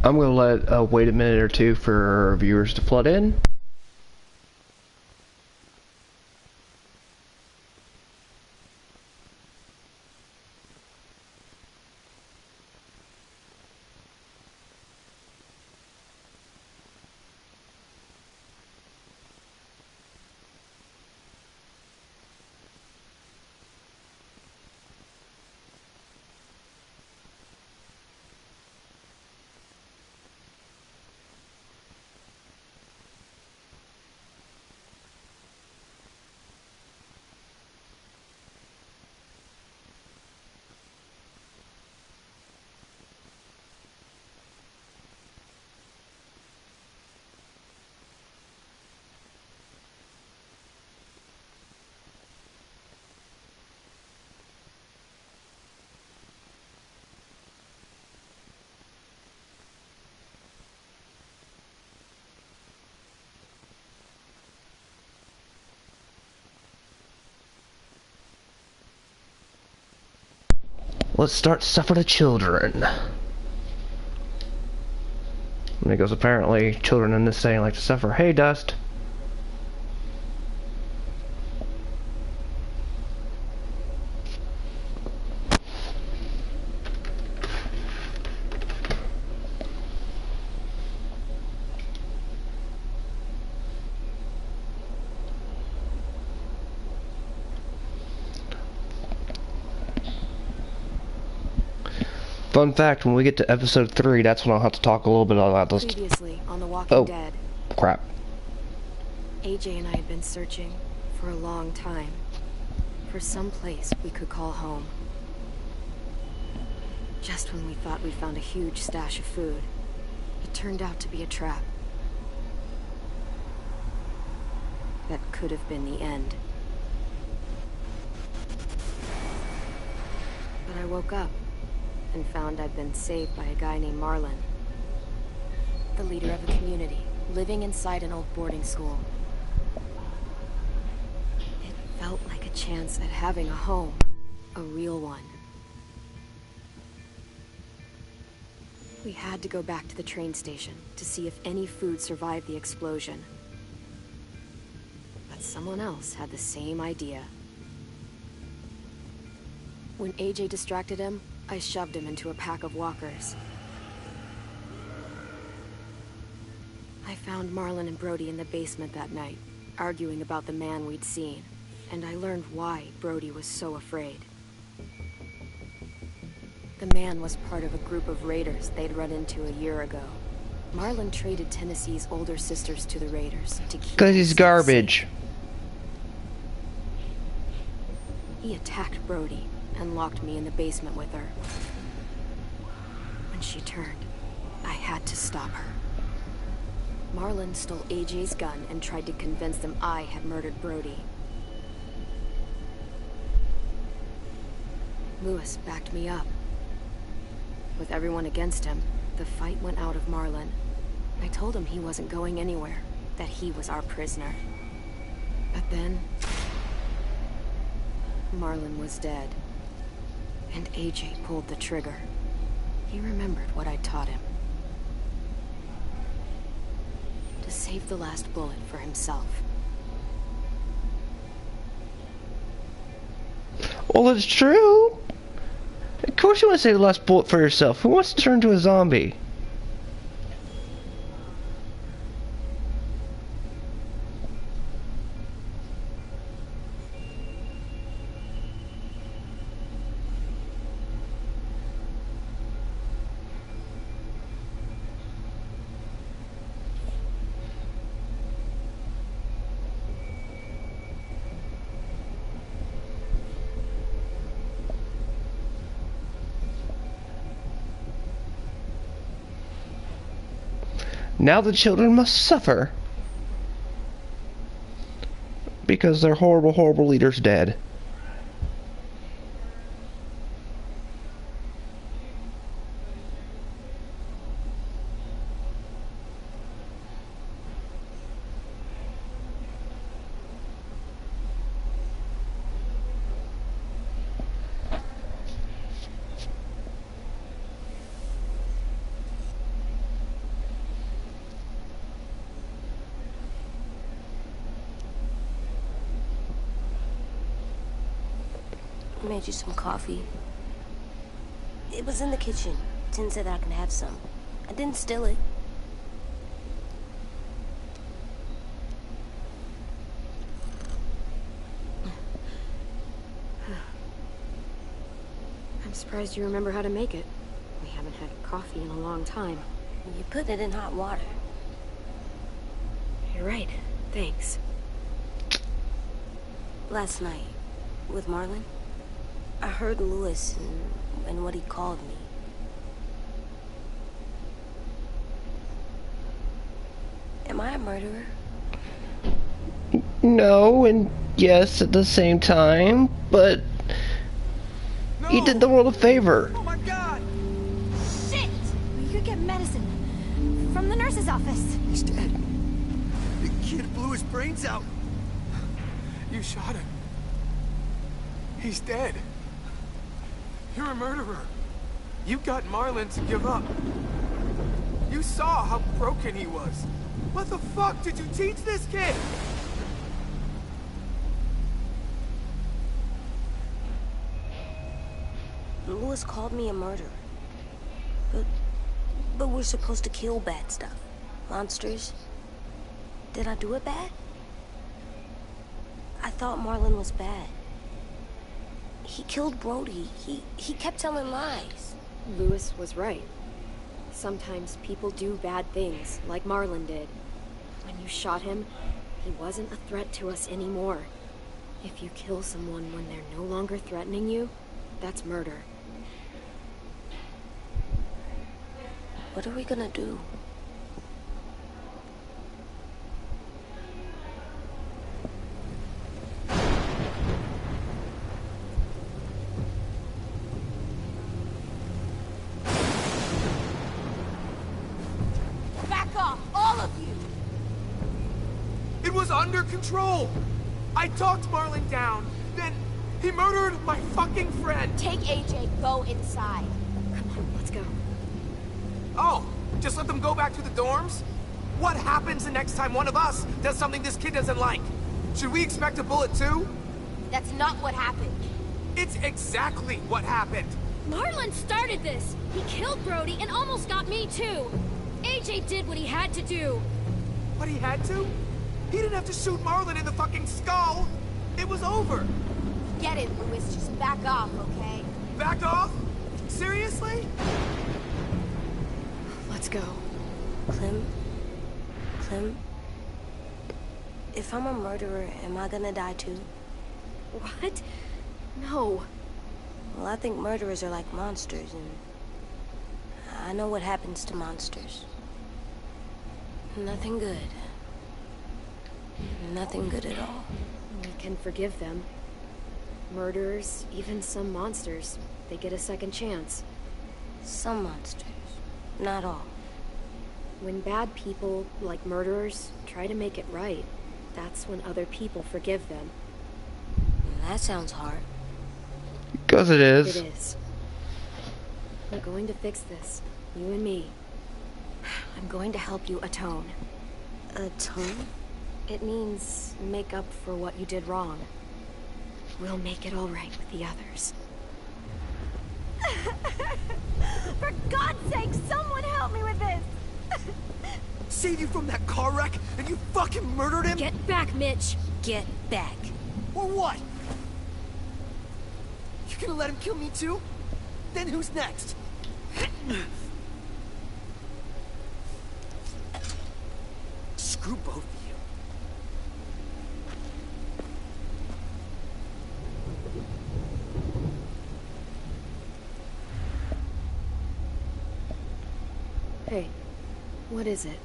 I'm gonna let wait a minute or two for viewers to flood in. Let's start Suffer the Children. Because apparently children in this setting like to suffer. Hey, Dust. Fun fact, when we get to episode 3, that's when I'll have to talk a little bit about this. Previously on The Walking Dead. Crap. AJ and I had been searching for a long time for some place we could call home. Just when we thought we found a huge stash of food, it turned out to be a trap. That could have been the end. But I woke up and found I'd been saved by a guy named Marlon, the leader of a community, living inside an old boarding school. It felt like a chance at having a home, a real one. We had to go back to the train station to see if any food survived the explosion. But someone else had the same idea. When AJ distracted him, I shoved him into a pack of walkers. I found Marlon and Brody in the basement that night, arguing about the man we'd seen, and I learned why Brody was so afraid. The man was part of a group of raiders they'd run into a year ago. Marlon traded Tennessee's older sisters to the raiders to keep. 'Cause he's garbage. He attacked Brody and locked me in the basement with her. When she turned, I had to stop her. Marlon stole AJ's gun and tried to convince them I had murdered Brody. Lewis backed me up. With everyone against him, the fight went out of Marlon. I told him he wasn't going anywhere, that he was our prisoner. But then, Marlon was dead, and AJ pulled the trigger. He remembered what I'd taught him. To save the last bullet for himself. Well, it's true. Of course you want to save the last bullet for yourself. Who wants to turn into a zombie? Now the children must suffer. Because their horrible, horrible leader's dead. I made you some coffee. It was in the kitchen. Tin said I can have some. I didn't steal it. I'm surprised you remember how to make it. We haven't had coffee in a long time. You put it in hot water. You're right. Thanks. Last night, with Marlon, I heard Lewis and what he called me. Am I a murderer? No, and yes at the same time, but No! he did the world a favor. Oh my god! Shit! You could get medicine from the nurse's office. He's dead. The kid blew his brains out. You shot him. He's dead. You're a murderer. You got Marlon to give up. You saw how broken he was. What the fuck did you teach this kid? Lewis called me a murderer. But we're supposed to kill bad stuff. Monsters. Did I do it bad? I thought Marlon was bad. He killed Brody. He kept telling lies. Lewis was right. Sometimes people do bad things, like Marlon did. When you shot him, he wasn't a threat to us anymore. If you kill someone when they're no longer threatening you, that's murder. What are we gonna do? Back off, all of you! It was under control. I talked Marlon down. Then he murdered my fucking friend. Take AJ, go inside. Come on, let's go. Oh, just let them go back to the dorms? What happens the next time one of us does something this kid doesn't like? Should we expect a bullet too? That's not what happened. It's exactly what happened. Marlon started this! He killed Brody and almost got me too! AJ did what he had to do! But he had to? He didn't have to shoot Marlon in the fucking skull! It was over! Get it, Lewis. Just back off, okay? Back off? Seriously? Let's go. Clem? If I'm a murderer, am I gonna die too? What? No. Well, I think murderers are like monsters, and I know what happens to monsters. Nothing good. Nothing good at all. We can forgive them. Murderers, even some monsters, they get a second chance. Some monsters. Not all. When bad people, like murderers, try to make it right, that's when other people forgive them. That sounds hard. Because it is. It is. We're going to fix this. You and me. I'm going to help you atone. Atone? It means make up for what you did wrong. We'll make it all right with the others. For God's sake, someone help me with this! Saved you from that car wreck, and you fucking murdered him? Get back, Mitch! Get back. Or what? You gonna let him kill me too? Then who's next? Screw both of you. Hey, what is it?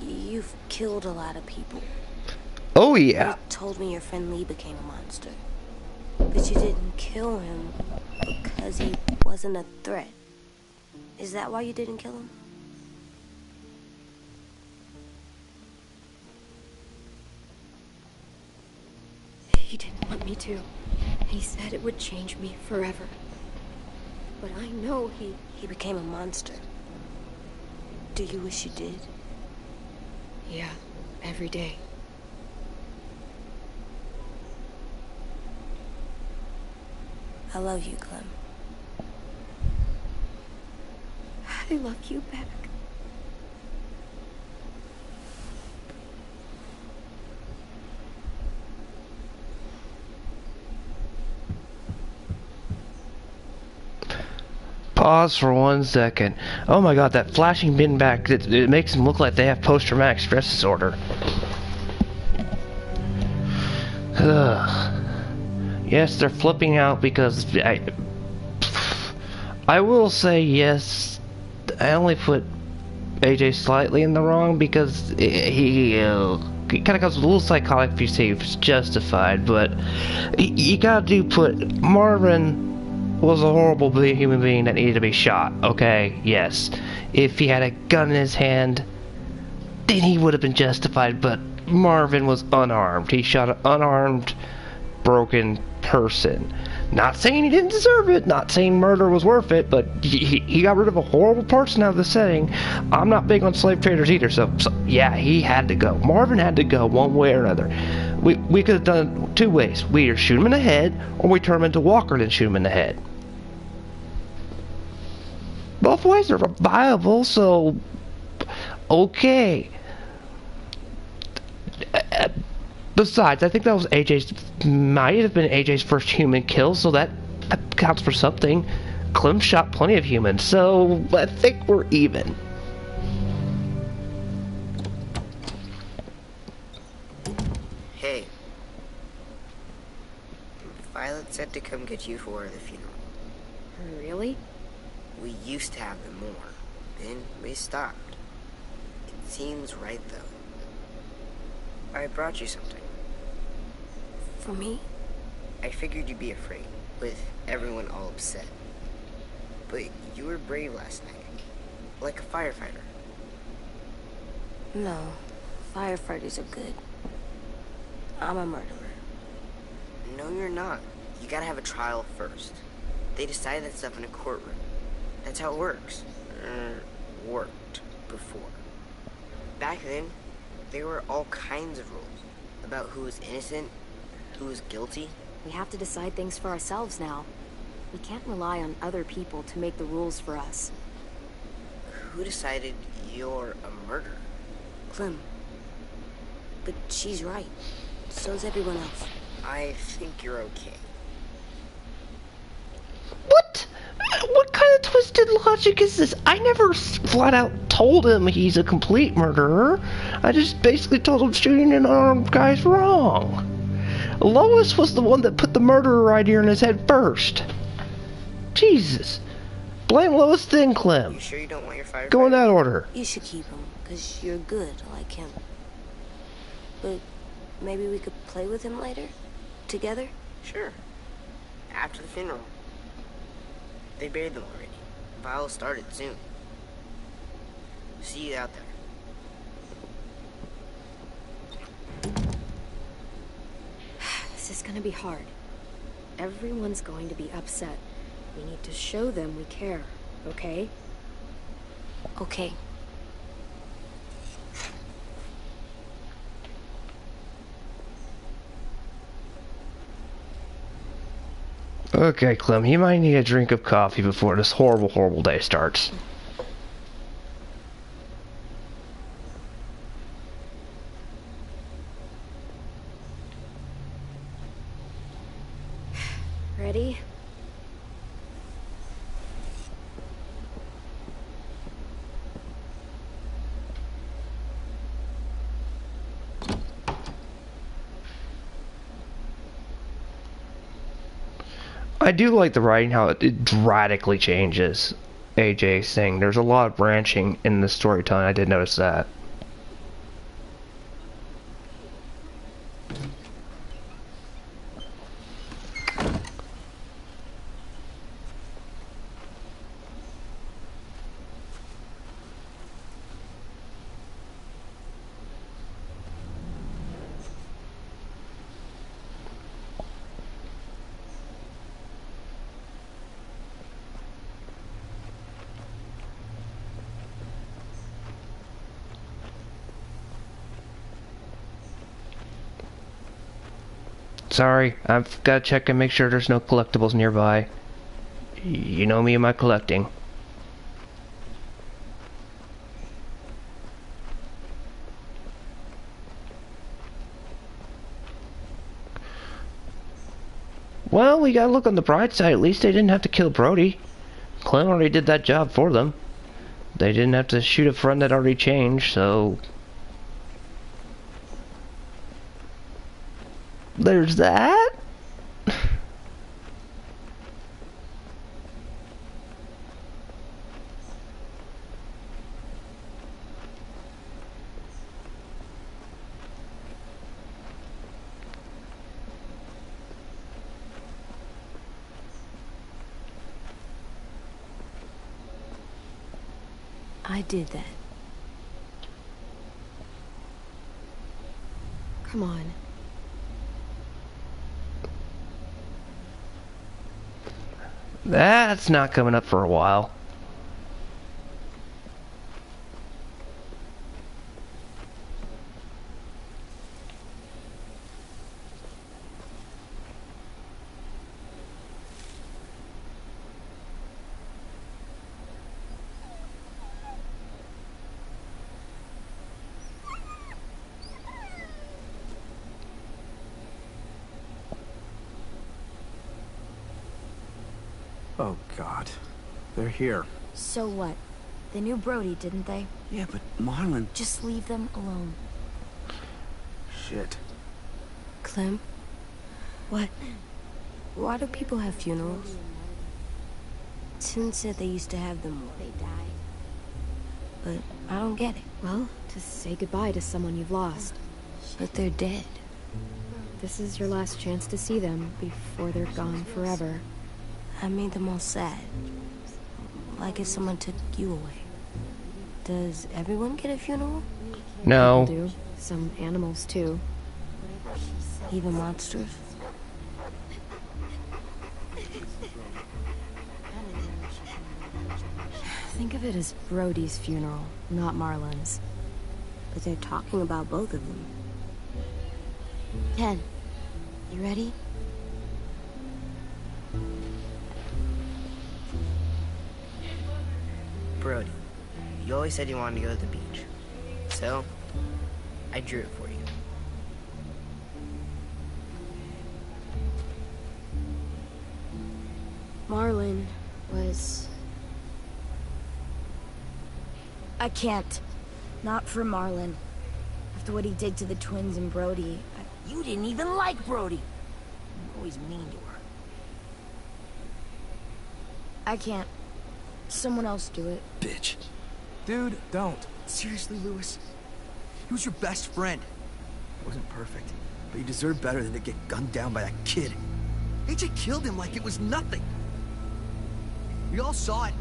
You've killed a lot of people. Oh yeah. You told me your friend Lee became a monster. But you didn't kill him because he wasn't a threat. Is that why you didn't kill him? He didn't want me to. He said it would change me forever. But I know He became a monster. Do you wish you did? Yeah, every day. I love you, Clem. I love you back. Pause for 1 second. Oh my god, that flashing bin back, it makes them look like they have post-traumatic stress disorder. Ugh. Yes, they're flipping out because I will say yes, I only put AJ slightly in the wrong because he kind of comes with a little psychotic if you say it's justified, but you gotta put Marvin was a horrible human being that needed to be shot, okay? Yes. If he had a gun in his hand, then he would have been justified, but Marvin was unarmed. He shot an unarmed, broken person. Not saying he didn't deserve it, not saying murder was worth it, but he got rid of a horrible person out of the setting. I'm not big on slave traders either, so yeah, he had to go. Marvin had to go one way or another. We could have done it 2 ways. We either shoot him in the head, or we turn him into Walker and shoot him in the head. Both ways are viable, so okay. Besides, I think that was might have been AJ's first human kill, so that counts for something. Clem shot plenty of humans, so I think we're even. Hey. Violet said to come get you for the funeral. Really? We used to have them more. Then we stopped. It seems right, though. I brought you something. For me? I figured you'd be afraid, with everyone all upset. But you were brave last night. Like a firefighter. No. Firefighters are good. I'm a murderer. No, you're not. You gotta have a trial first. They decide that stuff in a courtroom. That's how it works. Worked before. Back then, there were all kinds of rules about who was innocent, who was guilty. We have to decide things for ourselves now. We can't rely on other people to make the rules for us. Who decided you're a murderer? Clem. But she's right. So's everyone else. I think you're okay. What? What kind of twisted logic is this? I never flat out told him he's a complete murderer. I just basically told him shooting an unarmed guy's wrong. Lois was the one that put the murderer idea in his head first. Jesus. Blame Lois then Clem. You sure you don't want your firefighter? Go in that order. You should keep him, because you're good like him. But maybe we could play with him later? Together? Sure. After the funeral. They buried them already. Vile started soon. See you out there. This is gonna be hard. Everyone's going to be upset. We need to show them we care, okay? Okay. Okay, Clem, you might need a drink of coffee before this horrible, horrible day starts. Ready? I do like the writing, how it drastically changes AJ's thing. There's a lot of branching in the storytelling, I did notice that. Sorry, I've got to check and make sure there's no collectibles nearby. You know me and my collecting. Well, we gotta look on the bright side. At least they didn't have to kill Brody. Clem already did that job for them. They didn't have to shoot a friend that already changed, so... There's that? I did that. Come on. That's not coming up for a while. Oh, God. They're here. So what? They knew Brody, didn't they? Yeah, but Marlon... Just leave them alone. Shit. Clem? What? Why do people have funerals? Tin said they used to have them when they died. But I don't get it. Well, to say goodbye to someone you've lost. But they're dead. This is your last chance to see them before they're gone forever. I made them all sad. Like if someone took you away. Does everyone get a funeral? No. People do. Some animals, too. Even monsters? Think of it as Brody's funeral, not Marlon's. But they're talking about both of them. Ken, you ready? Brody, you always said you wanted to go to the beach. So, I drew it for you. Marlon was... I can't. Not for Marlon. After what he did to the twins and Brody. You didn't even like Brody. You're always mean to her. I can't. Someone else do it. Bitch. Dude, don't. Seriously, Lewis? He was your best friend. He wasn't perfect, but he deserved better than to get gunned down by that kid. AJ killed him like it was nothing. We all saw it,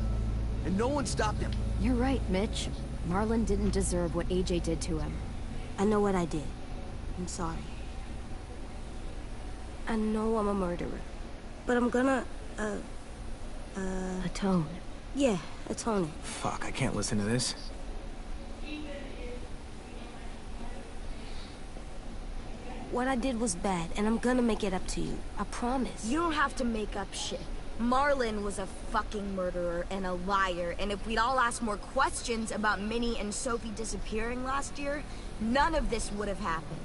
and no one stopped him. You're right, Mitch. Marlon didn't deserve what AJ did to him. I know what I did. I'm sorry. I know I'm a murderer. But I'm gonna, Atone. yeah, atone it. Fuck, I can't listen to this. What I did was bad, and I'm gonna make it up to you. I promise. You don't have to make up shit. Marlon was a fucking murderer and a liar, and if we'd all asked more questions about Minnie and Sophie disappearing last year, none of this would have happened.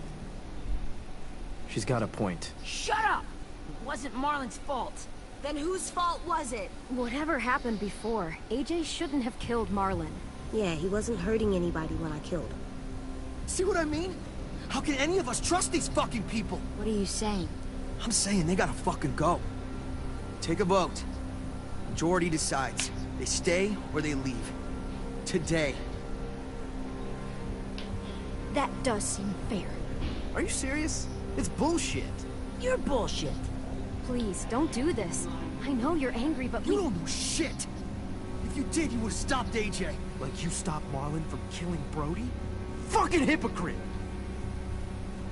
She's got a point. Shut up! It wasn't Marlon's fault. Then whose fault was it? Whatever happened before, AJ shouldn't have killed Marlon. Yeah, he wasn't hurting anybody when I killed him. See what I mean? How can any of us trust these fucking people? What are you saying? I'm saying they gotta fucking go. Take a vote. Majority decides. They stay or they leave. Today. That does seem fair. Are you serious? It's bullshit. You're bullshit. Please, don't do this. I know you're angry, but You don't know shit. If you did, you would've stopped AJ. Like you stopped Marlon from killing Brody? Fucking hypocrite!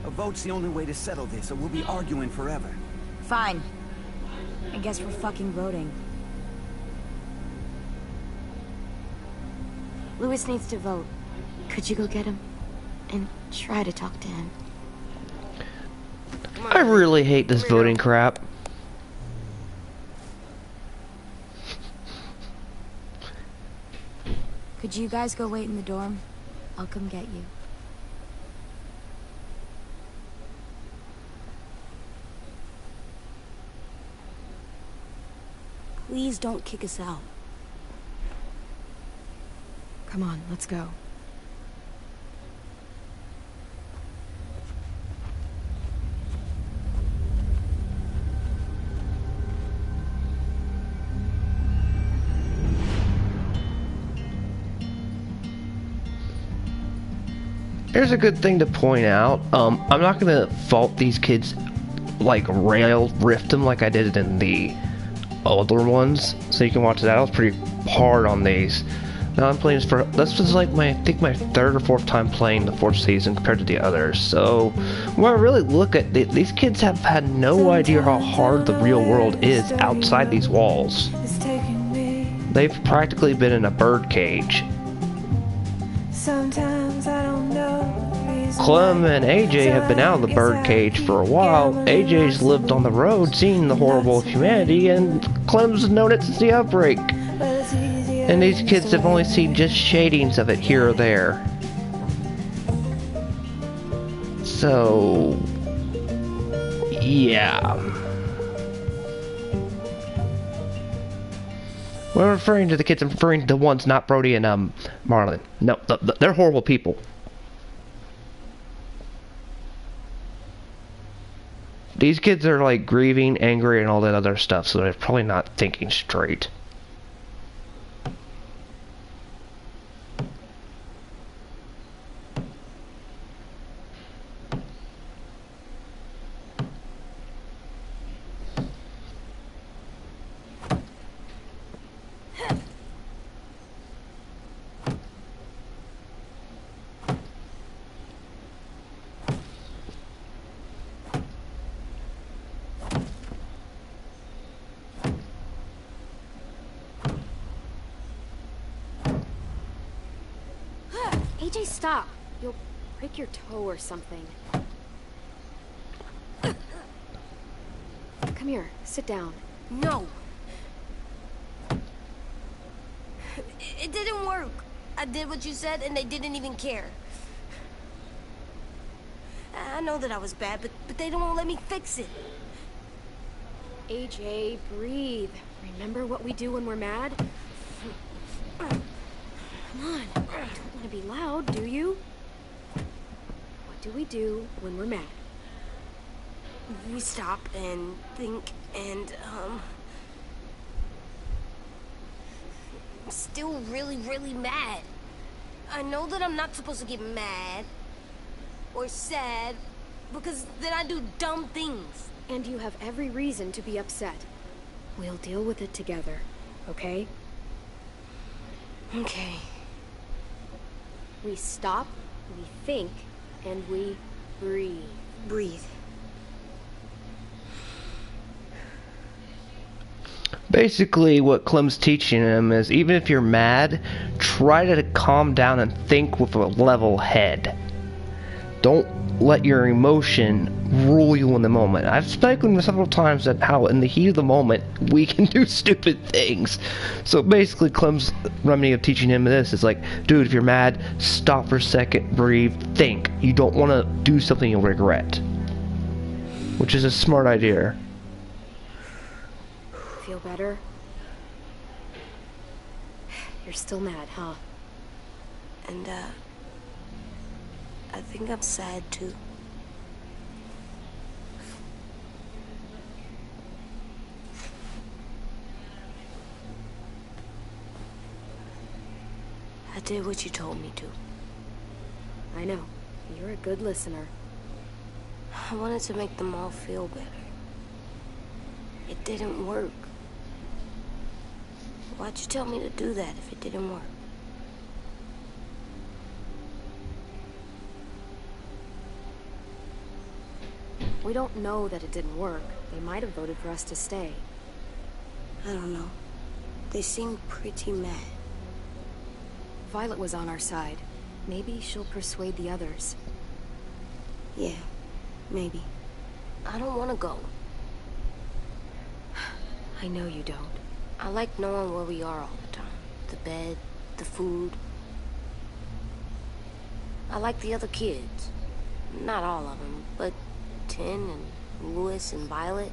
A vote's the only way to settle this, or we'll be arguing forever. Fine. I guess we're fucking voting. Lewis needs to vote. Could you go get him? And try to talk to him. Come on, I really hate this voting crap. Could you guys go wait in the dorm? I'll come get you. Please don't kick us out. Come on, let's go. Here's a good thing to point out. I'm not gonna fault these kids, like rift them like I did in the older ones. So you can watch that. I was pretty hard on these. Now I'm playing this for. This was like I think my third or fourth time playing the fourth season compared to the others. So when I really look at these kids have had no idea how hard the real world is outside these walls. They've practically been in a birdcage. Sometimes I don't know. Clem and AJ have been out of the birdcage for a while. AJ's lived on the road, seen the horrible of humanity, and Clem's known it since the outbreak. And these kids have only seen just shadings of it here or there. So, yeah. When I'm referring to the kids, I'm referring to the ones, not Brody and Marlon. No, they're horrible people. These kids are like grieving, angry, and all that other stuff, so they're probably not thinking straight. AJ, stop. You'll break your toe or something. Come here, sit down. No. It didn't work. I did what you said and they didn't even care. I know that I was bad, but they don't let me fix it. AJ, breathe. Remember what we do when we're mad? Come on. You don't want to be loud, do you? What do we do when we're mad? We stop and think and, I'm still really, really mad. I know that I'm not supposed to get mad or sad because then I do dumb things. And you have every reason to be upset. We'll deal with it together, okay? Okay. We stop, we think, and we breathe. Breathe. Basically, what Clem's teaching him is, even if you're mad, try to calm down and think with a level head. Don't let your emotion rule you in the moment. I've spoken several times at how in the heat of the moment we can do stupid things. So basically Clem's remedy of teaching him this is like, dude, if you're mad, stop for a second, breathe, think. You don't want to do something you'll regret. Which is a smart idea. Feel better? You're still mad, huh? And, I think I'm sad, too. I did what you told me to. I know. You're a good listener. I wanted to make them all feel better. It didn't work. Why'd you tell me to do that if it didn't work? We don't know that it didn't work. They might have voted for us to stay. I don't know. They seemed pretty mad. Violet was on our side. Maybe she'll persuade the others. Yeah, maybe. I don't want to go. I know you don't. I like knowing where we are all the time. The bed, the food. I like the other kids. Not all of them, but Tin and Louis and Violet.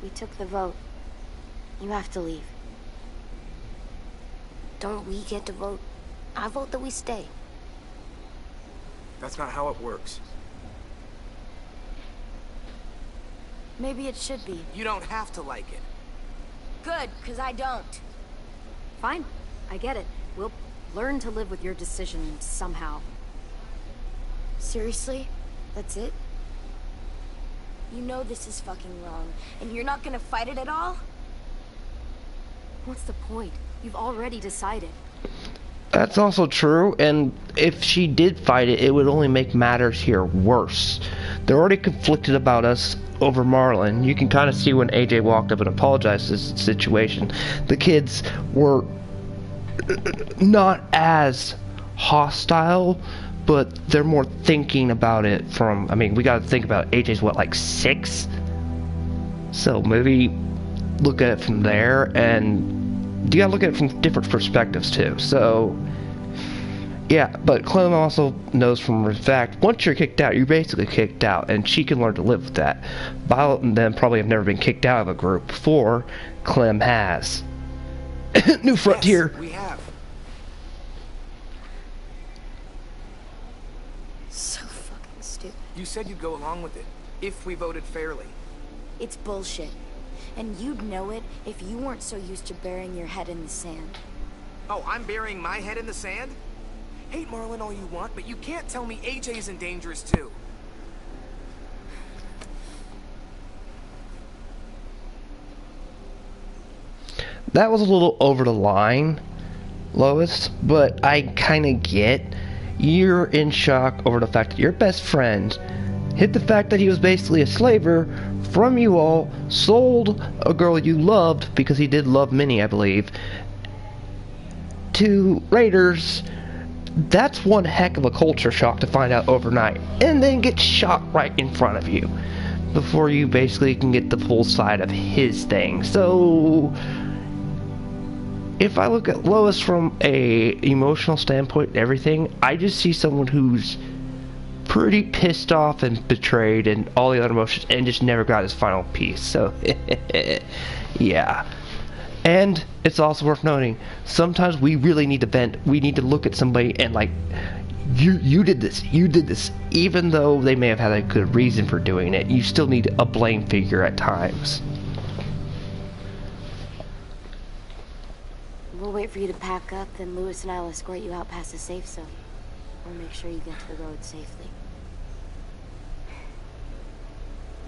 We took the vote. You have to leave. Don't we get to vote? I vote that we stay. That's not how it works. Maybe it should be. You don't have to like it. Good, because I don't. Fine. I get it. We'll learn to live with your decision somehow. Seriously? That's it? You know this is fucking wrong, and you're not gonna fight it at all? What's the point? You've already decided. That's also true, and if she did fight it, it would only make matters here worse. They're already conflicted about us over Marlon. You can kind of see when AJ walked up and apologized for this situation. The kids were not as hostile, but they're more thinking about it from, I mean, we gotta think about AJ's what, like 6? So maybe look at it from there, and you gotta look at it from different perspectives too. So yeah, but Clem also knows from the fact, once you're kicked out, you're basically kicked out, and she can learn to live with that. Violet and them probably have never been kicked out of a group before. Clem has. New Frontier. Yes, we have. So fucking stupid. You said you'd go along with it, if we voted fairly. It's bullshit. And you'd know it if you weren't so used to burying your head in the sand. Oh, I'm burying my head in the sand? Hate Marlon all you want, but you can't tell me AJ's in dangerous too. That was a little over the line, Lois, but I kind of get. You're in shock over the fact that your best friend hid the fact that he was basically a slaver from you all, sold a girl you loved, because he did love Minnie, I believe, to raiders. That's one heck of a culture shock to find out overnight, and then get shot right in front of you before you basically can get the full side of his thing. So if I look at Lois from a emotional standpoint and everything, I just see someone who's pretty pissed off and betrayed and all the other emotions, and just never got his final piece. So yeah. And it's also worth noting, sometimes we really need to vent. We need to look at somebody and like, you did this, even though they may have had a good reason for doing it. You still need a blame figure at times. We'll wait for you to pack up, then Louis and I will escort you out past the safe zone. We'll make sure you get to the road safely.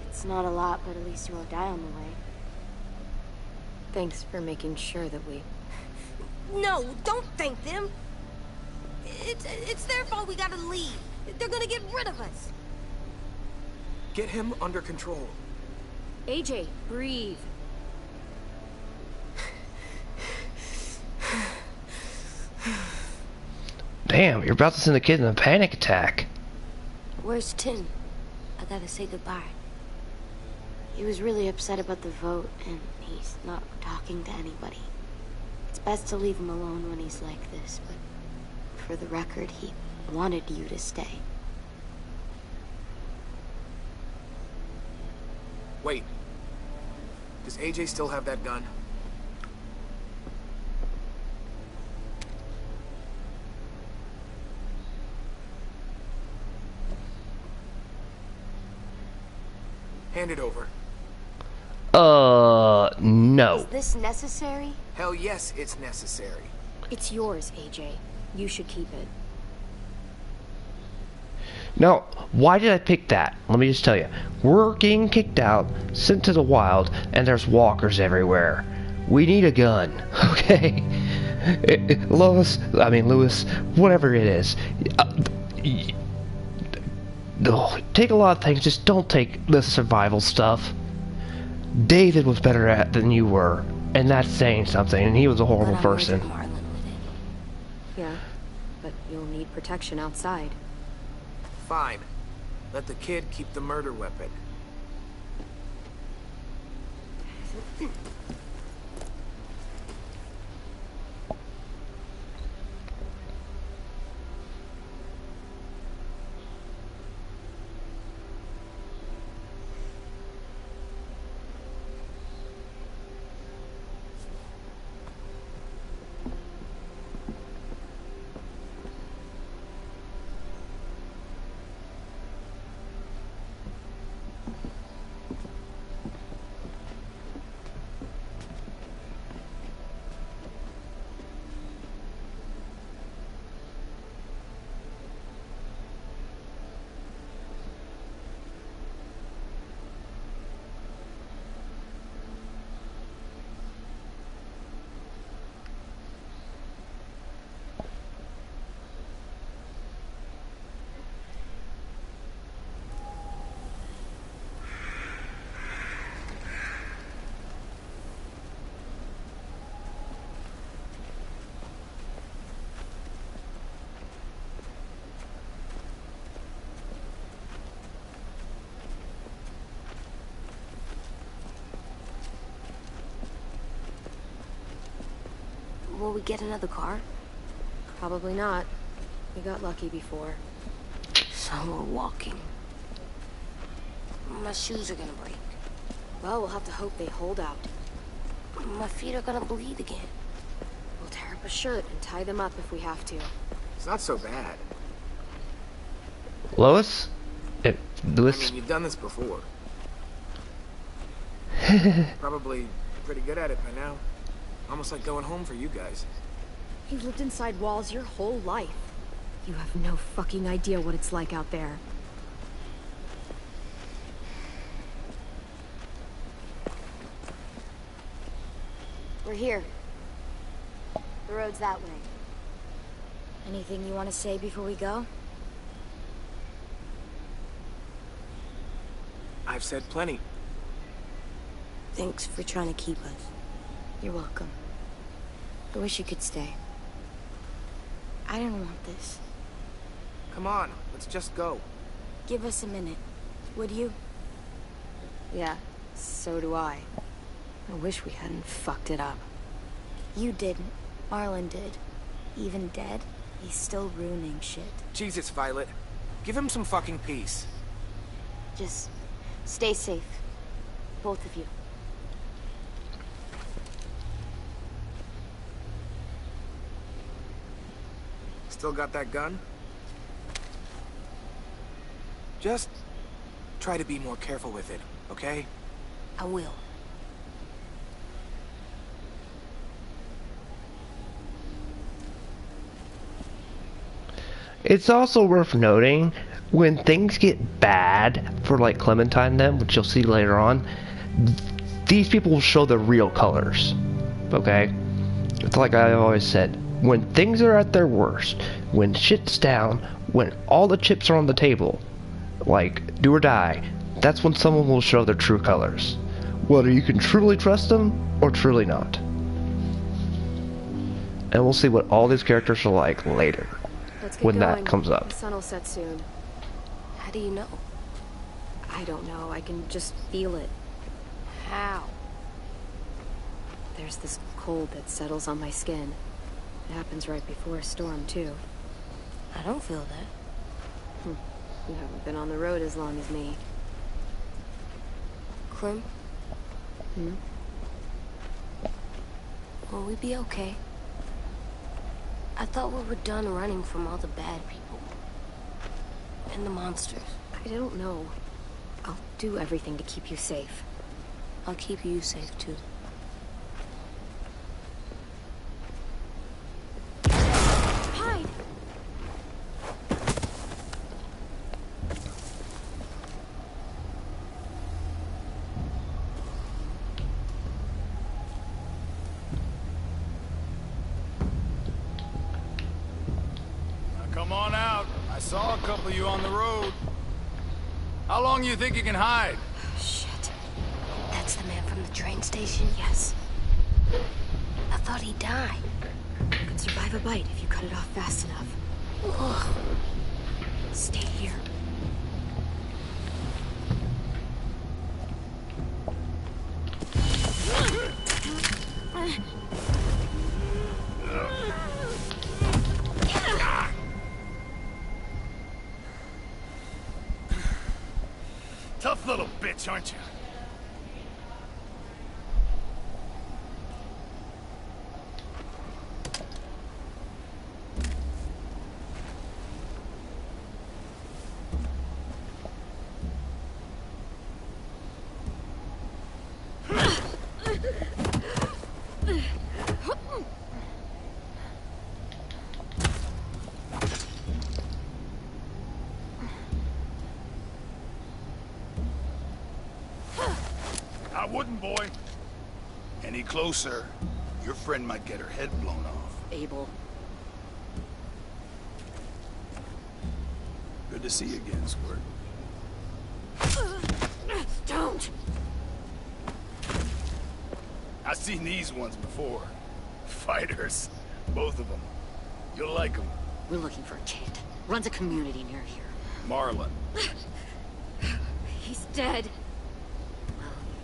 It's not a lot, but at least you won't die on the way. Thanks for making sure that we... No, don't thank them. It's their fault we gotta leave. They're gonna get rid of us. Get him under control. AJ, breathe. Damn, you're about to send the kid in a panic attack. Where's Tin? I gotta say goodbye. He was really upset about the vote, and he's not talking to anybody. It's best to leave him alone when he's like this, but for the record, he wanted you to stay. Wait. Does AJ still have that gun? Hand it over. No. Is this necessary? Hell yes, it's necessary. It's yours, AJ. You should keep it. Now, why did I pick that? Let me just tell you. We're getting kicked out, sent to the wild, and there's walkers everywhere. We need a gun, okay? Louis, whatever it is. Take a lot of things, just don't take the survival stuff. David was better at than you were, and that's saying something, and he was a horrible But I person. murdered Marlon with it. Yeah, but you'll need protection outside. Fine. Let the kid keep the murder weapon. Will we get another car? Probably not. We got lucky before. So we're walking. My shoes are gonna break. Well, we'll have to hope they hold out. My feet are gonna bleed again. We'll tear up a shirt and tie them up if we have to. It's not so bad. Lois? I Lewis? mean, you've done this before. Probably pretty good at it by now. Almost like going home for you guys. You've lived inside walls your whole life. You have no fucking idea what it's like out there. We're here. The road's that way. Anything you want to say before we go? I've said plenty. Thanks for trying to keep us. You're welcome. I wish you could stay. I didn't want this. Come on, let's just go. Give us a minute, would you? Yeah, so do I. I wish we hadn't fucked it up. You didn't. Marlon did. Even dead, he's still ruining shit. Jesus, Violet. Give him some fucking peace. Just stay safe. Both of you. Still got that gun? Just try to be more careful with it, okay? I will. It's also worth noting, when things get bad for like Clementine and them, which you'll see later on, these people will show their real colors. Okay? It's like I always said, when things are at their worst, when shit's down, when all the chips are on the table, like do or die, that's when someone will show their true colors. Whether you can truly trust them or truly not. And we'll see what all these characters are like later. Let's get when going. that comes up. The sun will set soon. How do you know? I don't know. I can just feel it. How? There's this cold that settles on my skin. It happens right before a storm, too. I don't feel that. You haven't been on the road as long as me. Clem? Will we be okay? I thought we were done running from all the bad people. And the monsters. I don't know. I'll do everything to keep you safe. I'll keep you safe, too. Hide! Come on out. I saw a couple of you on the road. How long you think you can hide? Shit. That's the man from the train station? Yes. I thought he died. You can survive a bite if you cut it off fast enough. Ugh. Stay here. Tough little bitch, aren't you? I wouldn't, boy. Any closer, your friend might get her head blown off. Abel. Good to see you again, Squirt. Don't! I've seen these ones before. Fighters. Both of them. You'll like them. We're looking for a kid. Runs a community near here. Marlon. He's dead.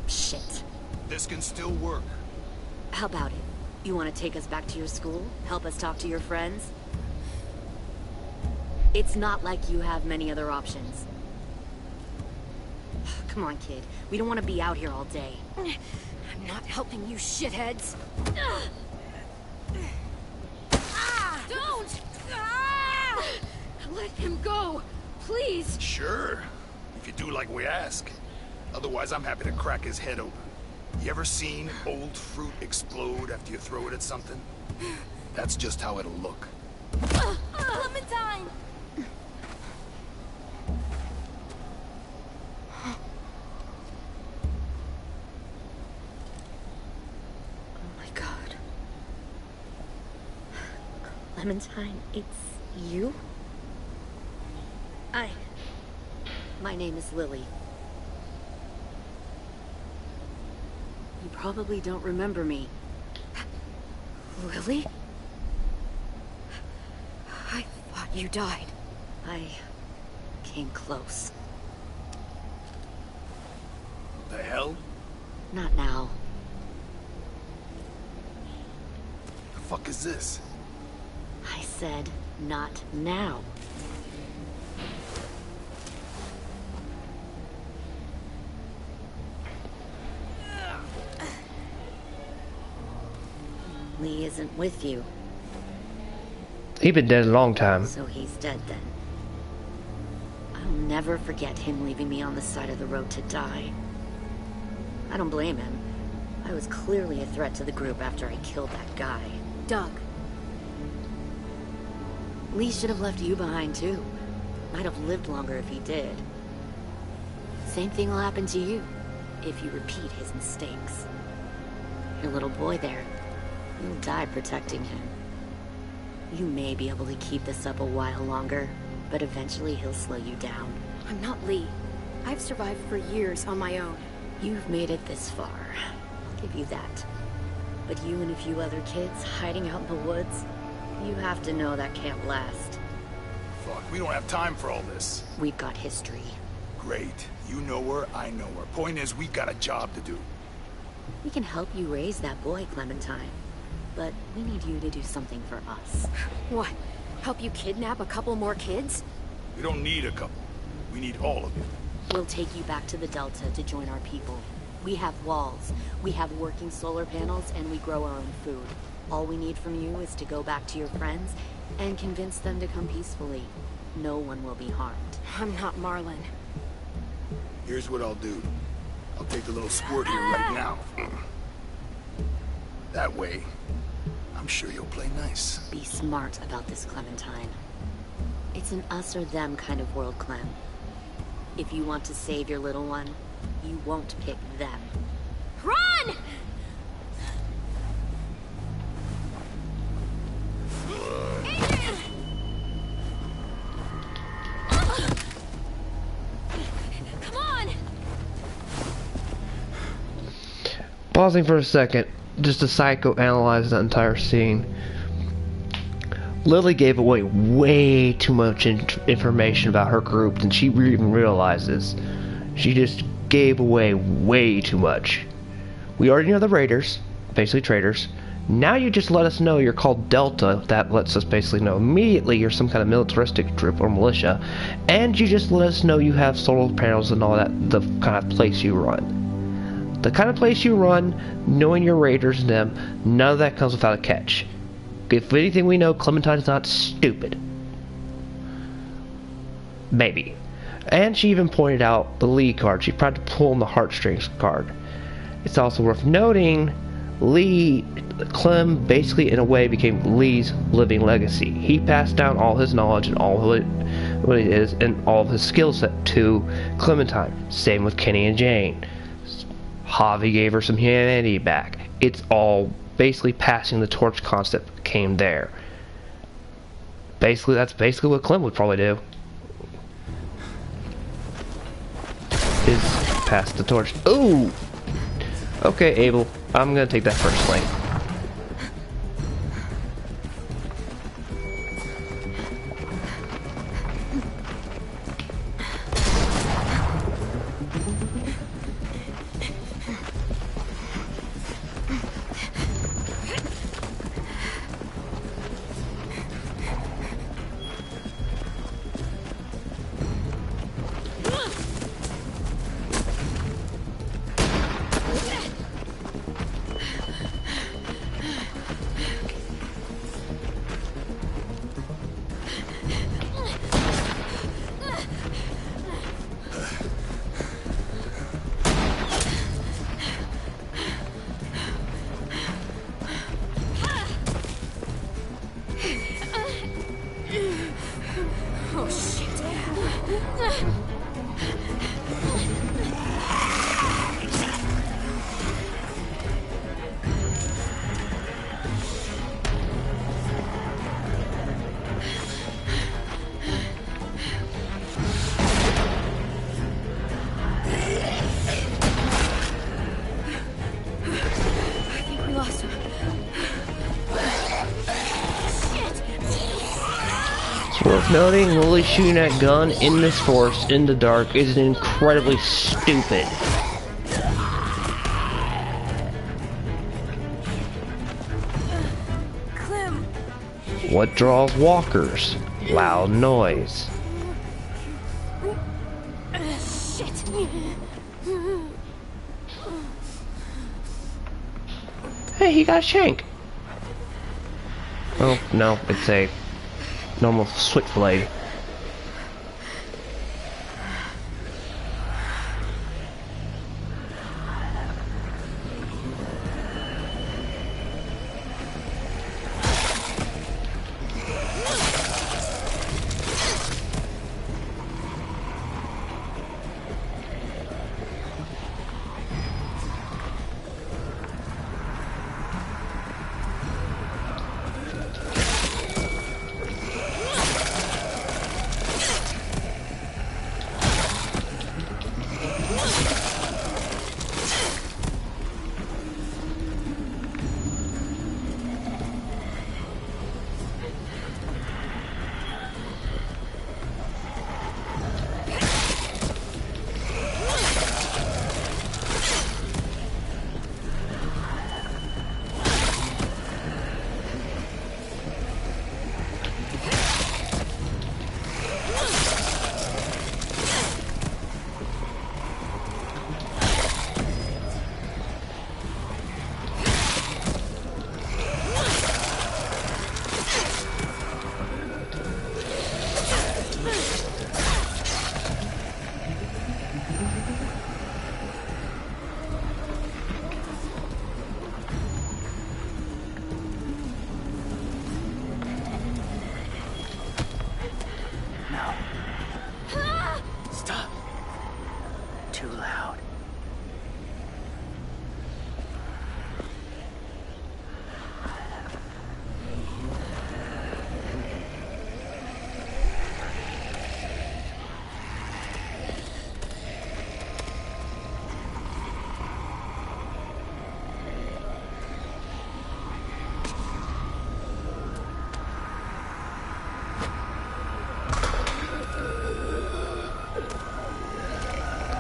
Shit. This can still work. How about it? You want to take us back to your school? Help us talk to your friends? It's not like you have many other options. Come on, kid. We don't want to be out here all day. I'm not helping you shitheads. Don't! Let him go, please. Sure. If you do like we ask. Otherwise, I'm happy to crack his head open. You ever seen old fruit explode after you throw it at something? That's just how it'll look. Clementine! Oh my god. Clementine, it's you? My name is Lily. You probably don't remember me. Lily? I thought you died. I came close. The hell? Not now. The fuck is this? I said, not now. Lee isn't with you. He's been dead a long time. So he's dead then. I'll never forget him leaving me on the side of the road to die. I don't blame him. I was clearly a threat to the group after I killed that guy. Doug. Lee should have left you behind too. Might have lived longer if he did. Same thing will happen to you, if you repeat his mistakes. Your little boy there, you'll die protecting him. You may be able to keep this up a while longer, but eventually he'll slow you down. I'm not Lee. I've survived for years on my own. You've made it this far. I'll give you that. But you and a few other kids hiding out in the woods, you have to know that can't last. Fuck, we don't have time for all this. We've got history. Great. You know her, I know her. Point is, we've got a job to do. We can help you raise that boy, Clementine. But we need you to do something for us. What? Help you kidnap a couple more kids? We don't need a couple. We need all of you. We'll take you back to the Delta to join our people. We have walls, we have working solar panels, and we grow our own food. All we need from you is to go back to your friends and convince them to come peacefully. No one will be harmed. I'm not Marlon. Here's what I'll do. I'll take a little squirt here right now. That way, I'm sure you'll play nice. Be smart about this, Clementine. It's an us or them kind of world, Clem. If you want to save your little one, you won't pick them. Run! Adrian! Come on! pausing for a second, just to psychoanalyze that entire scene. Lily gave away way too much information about her group than she even realizes. She just gave away way too much. We already know the Raiders, basically traitors. Now you just let us know you're called Delta. That lets us basically know immediately you're some kind of militaristic troop or militia. And you just let us know you have solar panels and all that, the kind of place you run. The kind of place you run, knowing your Raiders and them, none of that comes without a catch. If anything we know, Clementine's not stupid. Maybe. And she even pointed out the Lee card. She tried to pull on the heartstrings card. It's also worth noting, Clem basically in a way became Lee's living legacy. He passed down all his knowledge and all what it is and all of his skill set to Clementine. Same with Kenny and Jane. Javi gave her some humanity back. It's all basically passing the torch concept came there. Basically, that's basically what Clem would probably do. Is pass the torch. Ooh! Okay, Abel. I'm gonna take that first lane. Worth noting, Lily shooting that gun in this forest in the dark is incredibly stupid. Clem. What draws walkers? Loud noise. Shit. Hey, he got a shank. Oh, no, it's a normal switchblade.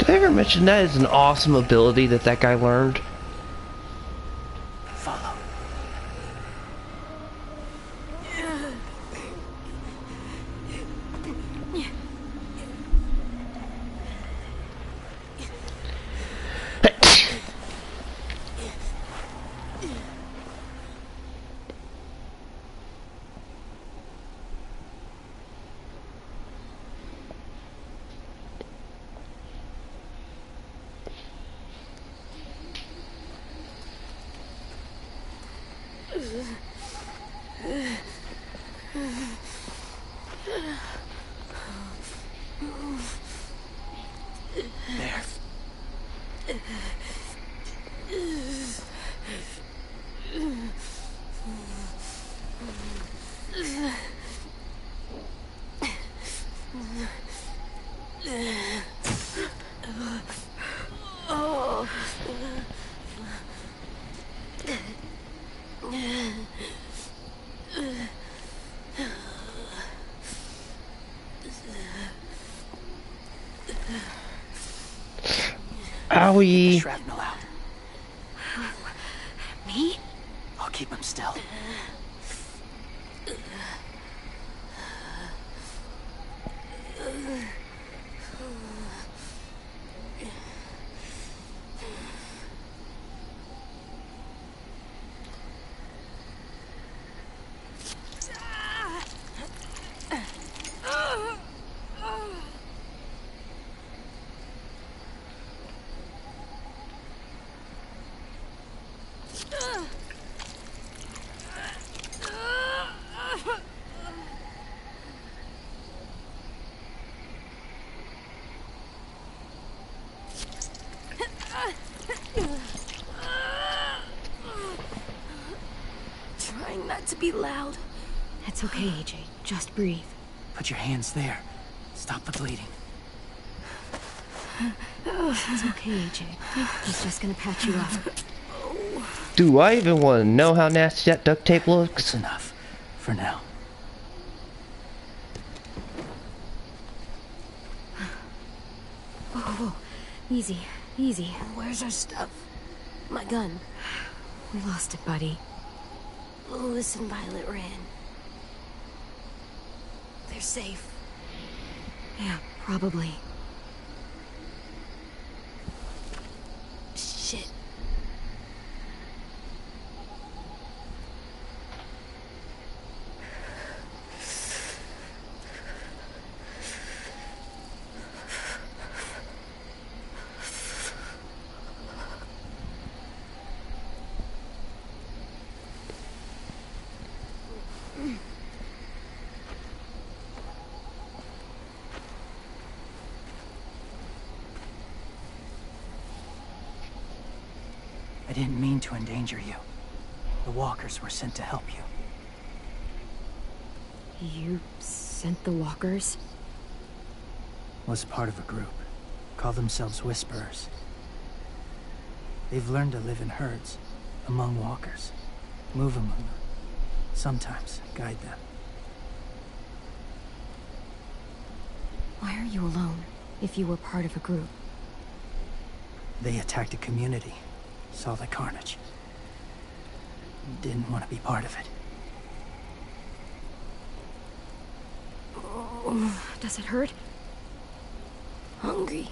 Did I ever mention that is an awesome ability that that guy learned? Follow. Owie. Shrapnel out. Me? I'll keep him still. Trying not to be loud. It's okay, AJ. Just breathe. Put your hands there. Stop the bleeding. It's okay, AJ. He's just gonna patch you up. Do I even want to know how nasty that duct tape It's looks? enough. For now. Whoa. Easy. Easy. Where's our stuff? My gun. We lost it, buddy. Louis and Violet ran. They're safe. Yeah, probably. Shit. I didn't mean to endanger you. The walkers were sent to help you. You sent the walkers? Was part of a group. Call themselves Whisperers. They've learned to live in herds, among walkers. Move among them. Sometimes guide them. Why are you alone, if you were part of a group? They attacked a community. Saw the carnage. Didn't want to be part of it. Does it hurt? Hungry.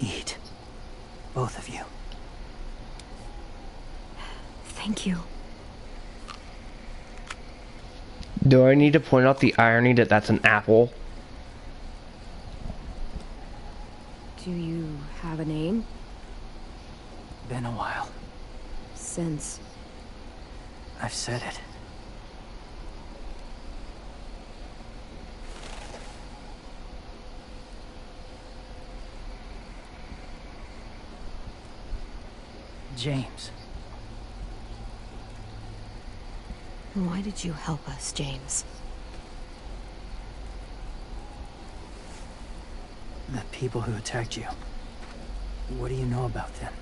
Eat. Both of you. Thank you. Do I need to point out the irony that that's an apple? Do you have a name? Been a while. Since... I've said it. James. Why did you help us, James? The people who attacked you. What do you know about them?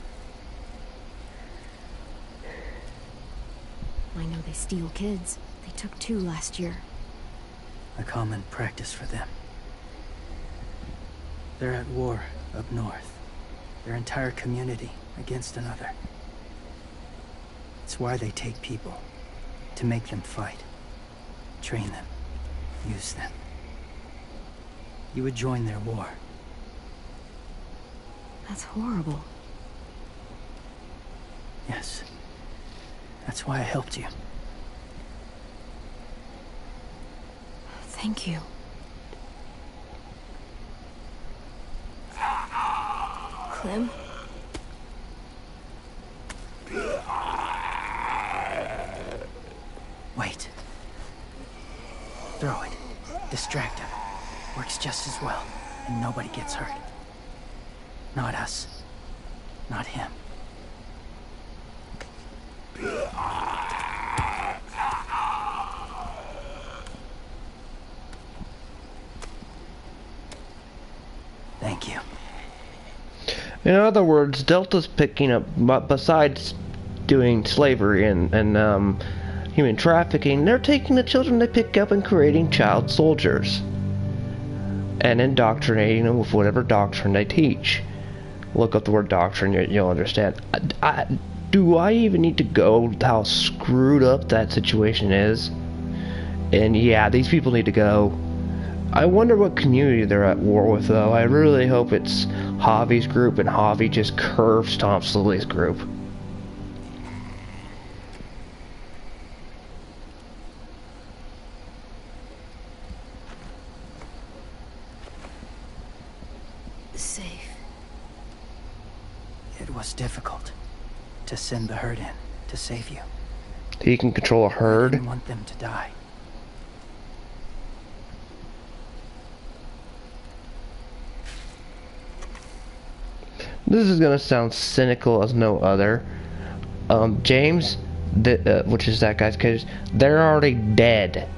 I know they steal kids. They took 2 last year. A common practice for them. They're at war up north. Their entire community against another. It's why they take people. To make them fight. Train them. Use them. You would join their war. That's horrible. Yes. That's why I helped you. Thank you. Clem? Wait. Throw it. Distract him. Works just as well, and nobody gets hurt. Not us. Not him. Thank you. In other words, Delta's picking up, besides doing slavery and human trafficking, they're taking the children they pick up and creating child soldiers. And indoctrinating them with whatever doctrine they teach. Look up the word doctrine, you'll understand. Do I even need to go how screwed up that situation is? And yeah, these people need to go. I wonder what community they're at war with, though. I really hope it's Javi's group and Javi just curve stomps Lily's group. Safe. It was difficult to send the herd in to save you. He can control a I herd? didn't want them to die. This is gonna sound cynical as no other. James, which is that guy's case, they're already dead.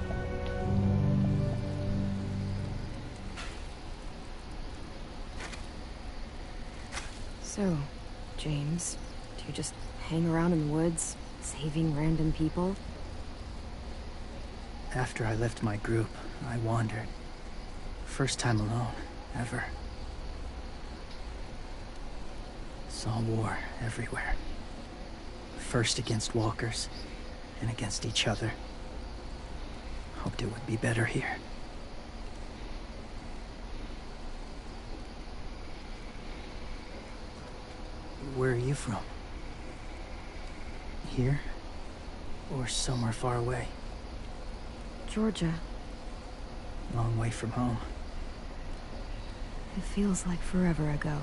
So, James, do you just hang around in the woods, saving random people? After I left my group, I wandered. First time alone, ever. Saw war everywhere. First against walkers, and against each other. Hoped it would be better here. Where are you from? Here? Or somewhere far away? Georgia. Long way from home. It feels like forever ago.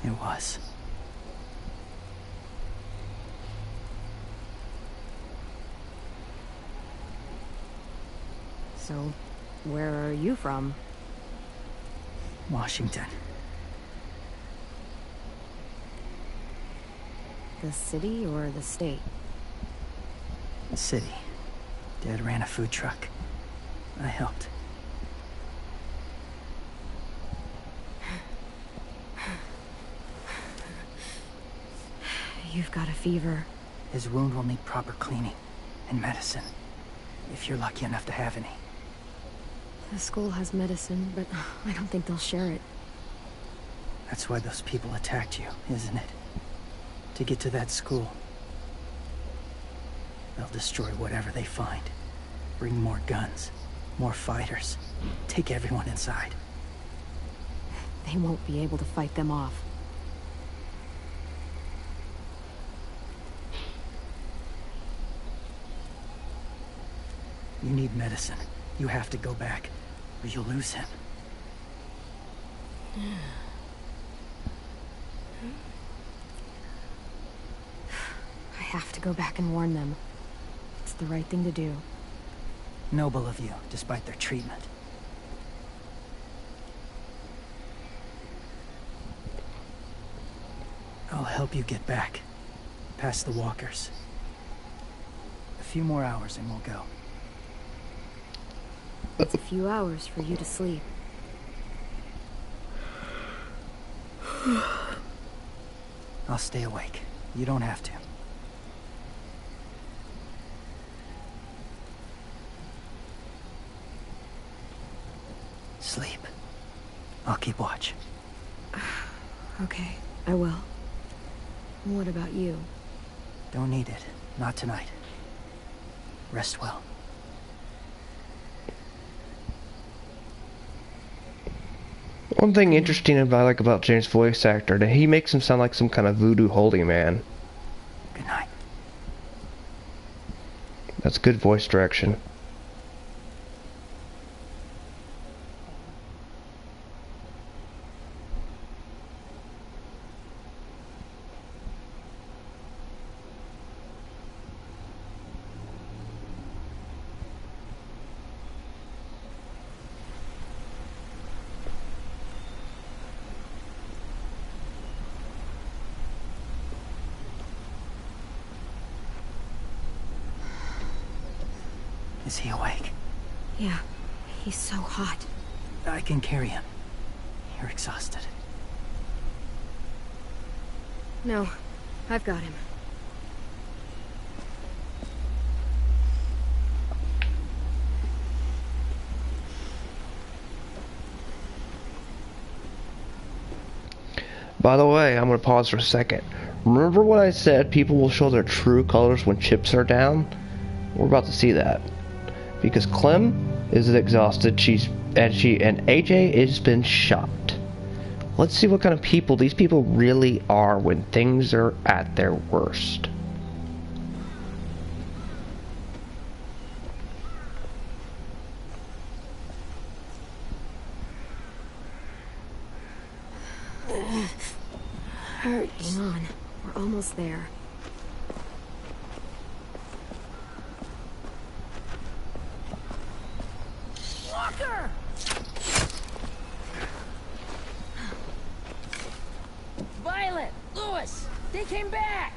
It was. So, where are you from? Washington. The city or the state? The city. Dad ran a food truck. I helped. You've got a fever. His wound will need proper cleaning and medicine. If you're lucky enough to have any. The school has medicine, but I don't think they'll share it. That's why those people attacked you, isn't it? To get to that school. They'll destroy whatever they find. Bring more guns, more fighters. Take everyone inside. They won't be able to fight them off. You need medicine. You have to go back, or you'll lose him. I have to go back and warn them. It's the right thing to do. Noble of you, despite their treatment. I'll help you get back. Past the walkers. A few more hours and we'll go. It's a few hours for you to sleep. I'll stay awake. You don't have to. Sleep. I'll keep watch. Okay, I will. What about you? Don't need it. Not tonight. Rest well. One thing interesting about James' voice actor, that he makes him sound like some kind of voodoo holy man. Good night. That's good voice direction. Is he awake? Yeah, he's so hot. I can carry him. You're exhausted. No, I've got him. By the way, I'm going to pause for a second. Remember what I said, people will show their true colors when chips are down? We're about to see that. Because Clem is exhausted, and AJ has been shot. Let's see what kind of people these people really are when things are at their worst. Hang on, we're almost there. Walker! Violet! Lewis! They came back!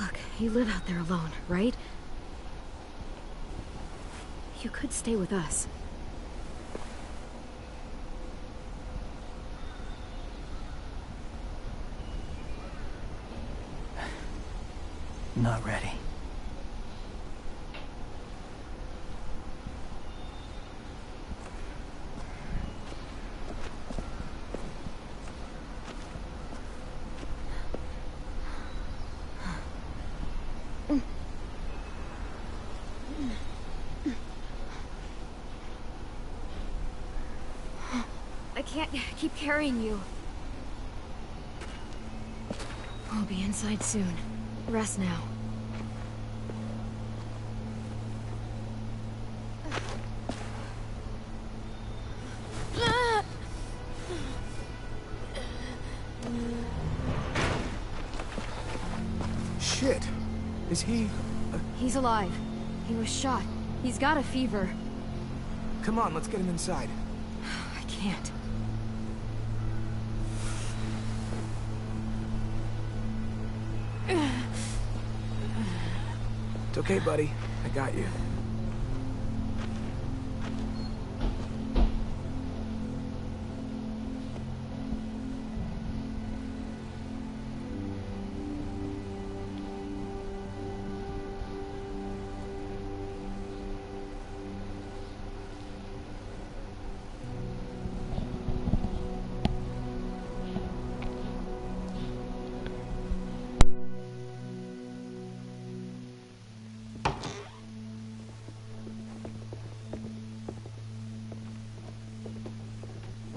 Look, you live out there alone, right? You could stay with us. Not ready. I can't keep carrying you. I'll be inside soon. Rest now. Shit. Is he... He's alive. He was shot. He's got a fever. Come on, let's get him inside. I can't. It's okay, buddy. I got you.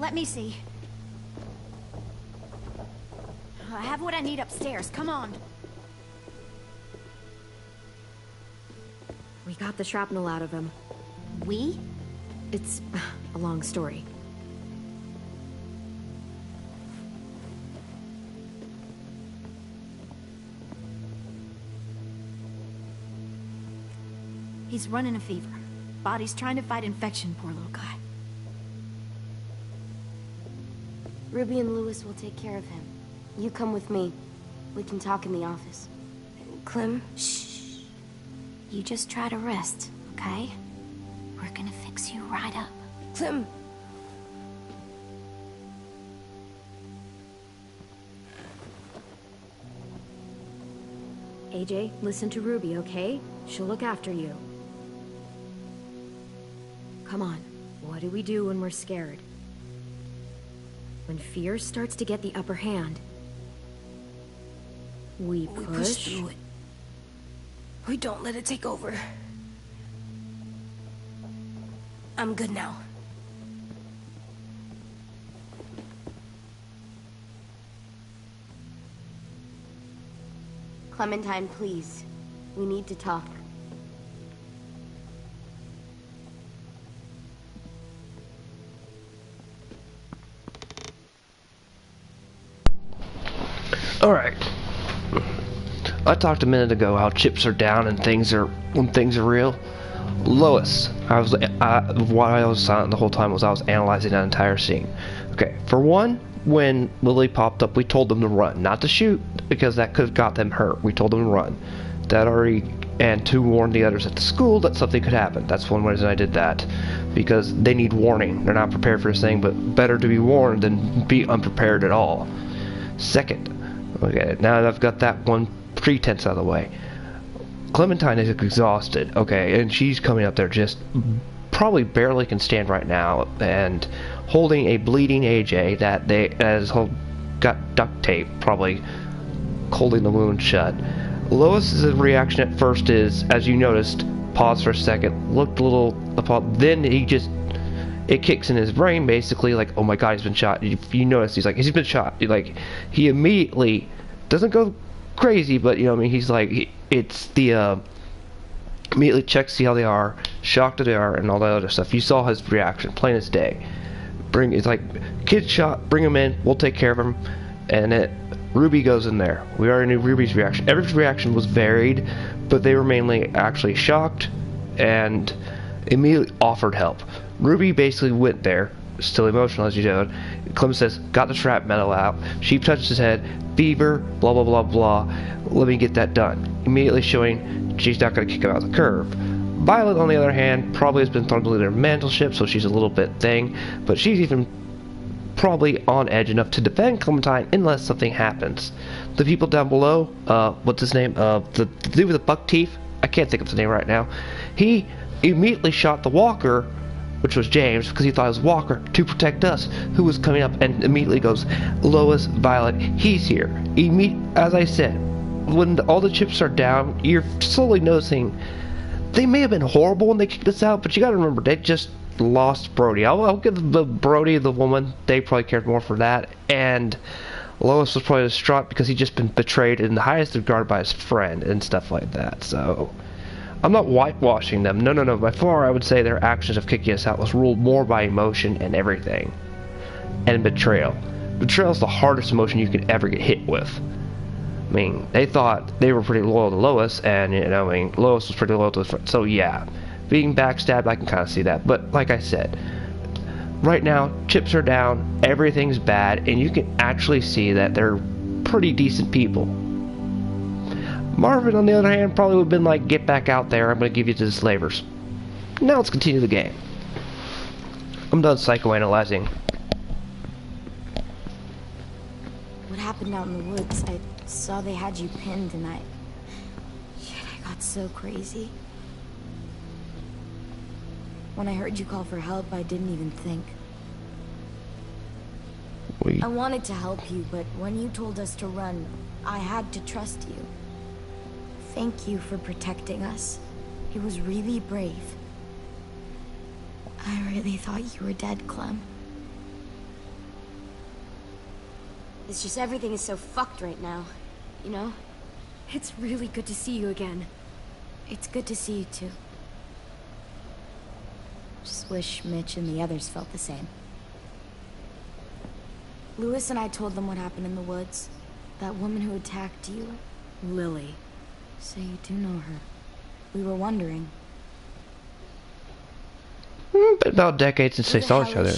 Let me see. I have what I need upstairs. Come on. We got the shrapnel out of him. We? It's a long story. He's running a fever. Body's trying to fight infection, poor little guy. Ruby and Lewis will take care of him. You come with me. We can talk in the office. Clem, shh. You just try to rest, okay? We're gonna fix you right up. Clem! AJ, listen to Ruby, okay? She'll look after you. Come on, what do we do when we're scared? When fear starts to get the upper hand, we push through it. We don't let it take over. I'm good now. Clementine, please. We need to talk. Alright. I talked a minute ago how chips are down and when things are real. Lois, why I was silent the whole time was I was analyzing that entire scene. Okay, for one, when Lily popped up, we told them to run, not to shoot, because that could have got them hurt. We told them to run. And to warn the others at the school that something could happen. That's one reason I did that, because they need warning. They're not prepared for this thing, but better to be warned than be unprepared at all. Second, okay, now that I've got that one pretense out of the way, Clementine is exhausted, okay, and she's coming up there just probably barely can stand right now, and holding a bleeding AJ that got duct tape, probably holding the wound shut. Lois's reaction at first is, as you noticed, paused for a second, looked a little appalled, then it kicks in his brain basically like, oh my god, he's been shot. You notice he's like, he's been shot. He immediately doesn't go crazy, but he's like, immediately checks to see how they are, shocked that they are, and all that other stuff. You saw his reaction, plain as day. It's like, kid shot, bring him in, we'll take care of him, and Ruby goes in there. We already knew Ruby's reaction. Everyone's reaction was varied, but they were mainly actually shocked and immediately offered help. Ruby basically went there, still emotional as you showed. Clem says, got the shrap metal out. She touched his head, fever, blah blah blah blah. Let me get that done. Immediately showing she's not going to kick him out of the curve. Violet, on the other hand, probably has been thrown to their mental ship, so she's a little bit thing, but she's even probably on edge enough to defend Clementine unless something happens. The people down below, what's his name? The dude with the buck teeth? I can't think of his name right now. He immediately shot the walker, which was James, because he thought it was Walker, to protect us, who was coming up, and immediately goes, Lois, Violet, he's here. As I said, when all the chips are down, you're slowly noticing they may have been horrible when they kicked us out, but you gotta remember, they just lost Brody. I'll give the Brody, the woman, they probably cared more for that, and Lois was probably distraught because he'd just been betrayed in the highest regard by his friend and stuff like that. So I'm not whitewashing them. No. By far, I would say their actions of kicking us out was ruled more by emotion and everything, and betrayal. Betrayal is the hardest emotion you could ever get hit with. I mean, they thought they were pretty loyal to Lois, and Lois was pretty loyal to his friend. So yeah, being backstabbed, I can kind of see that. But like I said, right now, chips are down, everything's bad, and you can actually see that they're pretty decent people. Marvin, on the other hand, probably would have been like, get back out there, I'm going to give you to the slavers. Now let's continue the game. I'm done psychoanalyzing. What happened out in the woods? I saw they had you pinned and I got so crazy. When I heard you call for help, I didn't even think. I wanted to help you, but when you told us to run, I had to trust you. Thank you for protecting us. It was really brave. I really thought you were dead, Clem. It's just everything is so fucked right now, you know? It's really good to see you again. It's good to see you too. Just wish Mitch and the others felt the same. Lewis and I told them what happened in the woods. That woman who attacked you. Lily. So you do know her. We were wondering. Been about a decade since they saw each other.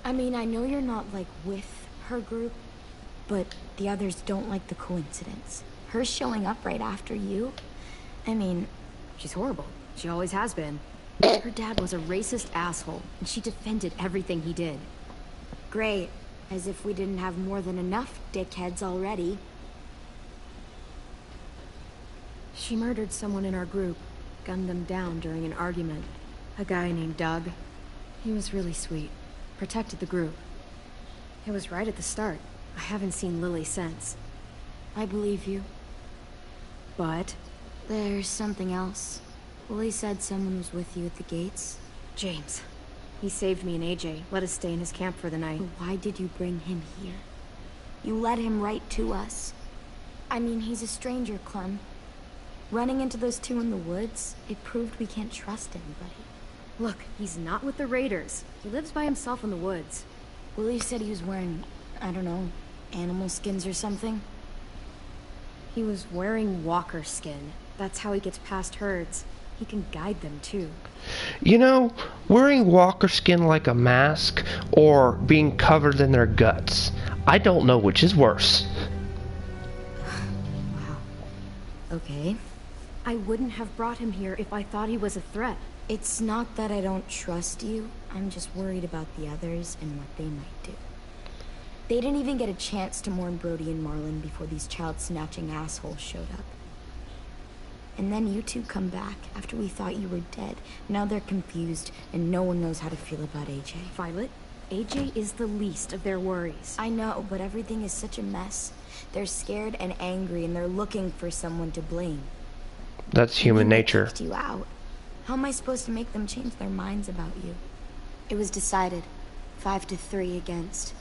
I mean, I know you're not, like, with her group, but the others don't like the coincidence. Her showing up right after you? I mean, she's horrible. She always has been. Her dad was a racist asshole, and she defended everything he did. Great. As if we didn't have more than enough dickheads already. She murdered someone in our group, gunned them down during an argument. A guy named Doug. He was really sweet. Protected the group. It was right at the start. I haven't seen Lily since. I believe you. But... There's something else. Willie said someone was with you at the gates. James. He saved me and AJ, let us stay in his camp for the night. But why did you bring him here? You led him right to us. I mean, he's a stranger, Clem. Running into those two in the woods, it proved we can't trust anybody. Look, he's not with the Raiders. He lives by himself in the woods. Willie said he was wearing, I don't know, animal skins or something. He was wearing walker skin. That's how he gets past herds. He can guide them, too. You know, wearing walker skin like a mask, or being covered in their guts, I don't know which is worse. Wow. Okay. I wouldn't have brought him here if I thought he was a threat. It's not that I don't trust you. I'm just worried about the others and what they might do. They didn't even get a chance to mourn Brody and Marlon before these child-snatching assholes showed up. And then you two come back after we thought you were dead. Now they're confused, and no one knows how to feel about AJ. Violet, AJ is the least of their worries. I know, but everything is such a mess. They're scared and angry, and they're looking for someone to blame. That's human nature. Kicked you out. How am I supposed to make them change their minds about you? It was decided. 5-3 against.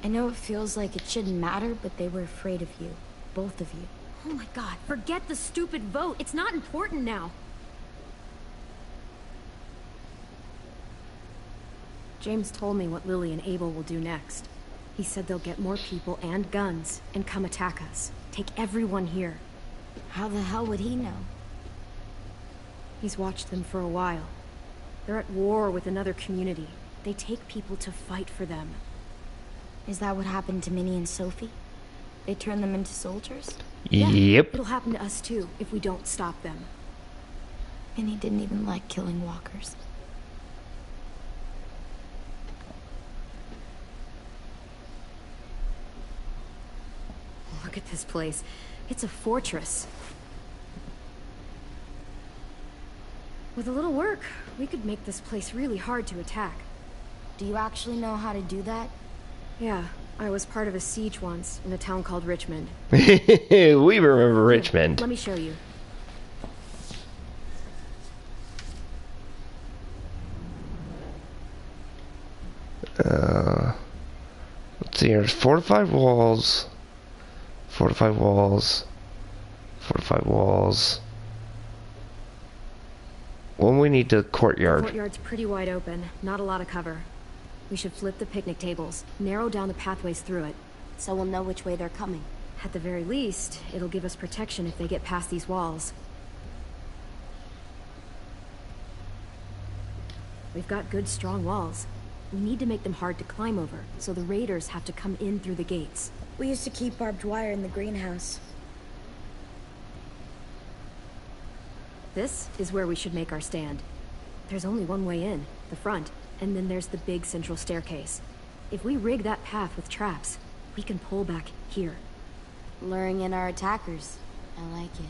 I know it feels like it shouldn't matter, but they were afraid of you. Both of you. Oh my god, forget the stupid vote. It's not important now. James told me what Lily and Abel will do next. He said they'll get more people and guns and come attack us. Take everyone here. How the hell would he know? He's watched them for a while. They're at war with another community. They take people to fight for them. Is that what happened to Minnie and Sophie? They turned them into soldiers? Yeah, yep. It'll happen to us too, if we don't stop them. Minnie didn't even like killing walkers. Look at this place. It's a fortress. With a little work, we could make this place really hard to attack. Do you actually know how to do that? Yeah, I was part of a siege once in a town called Richmond. We remember Richmond. Let me show you. Let's see, there's fortified walls. Fortified walls. Fortified walls. Well, we need the courtyard. The courtyard's pretty wide open, not a lot of cover. We should flip the picnic tables, narrow down the pathways through it. So we'll know which way they're coming. At the very least, it'll give us protection if they get past these walls. We've got good, strong walls. We need to make them hard to climb over, so the raiders have to come in through the gates. We used to keep barbed wire in the greenhouse. This is where we should make our stand. There's only one way in, the front, and then there's the big central staircase. If we rig that path with traps, we can pull back here. Luring in our attackers. I like it.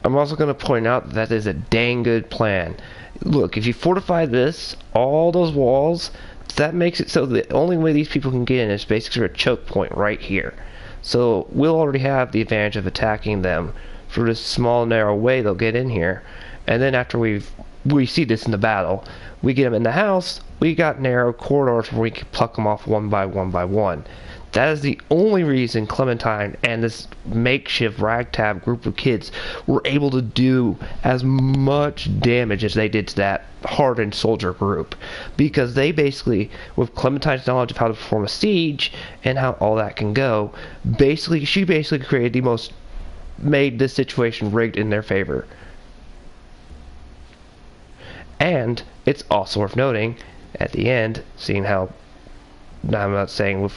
I'm also going to point out that is a dang good plan. Look, if you fortify this, all those walls, that makes it so the only way these people can get in is basically a choke point right here. So we'll already have the advantage of attacking them through this small narrow way they'll get in here. And then after we see this in the battle, we get them in the house, we got narrow corridors where we can pluck them off one by one by one. That is the only reason Clementine and this makeshift ragtag group of kids were able to do as much damage as they did to that hardened soldier group. Because they basically, with Clementine's knowledge of how to perform a siege and how all that can go, she basically created made this situation rigged in their favor. And it's also worth noting, at the end, seeing how I'm not saying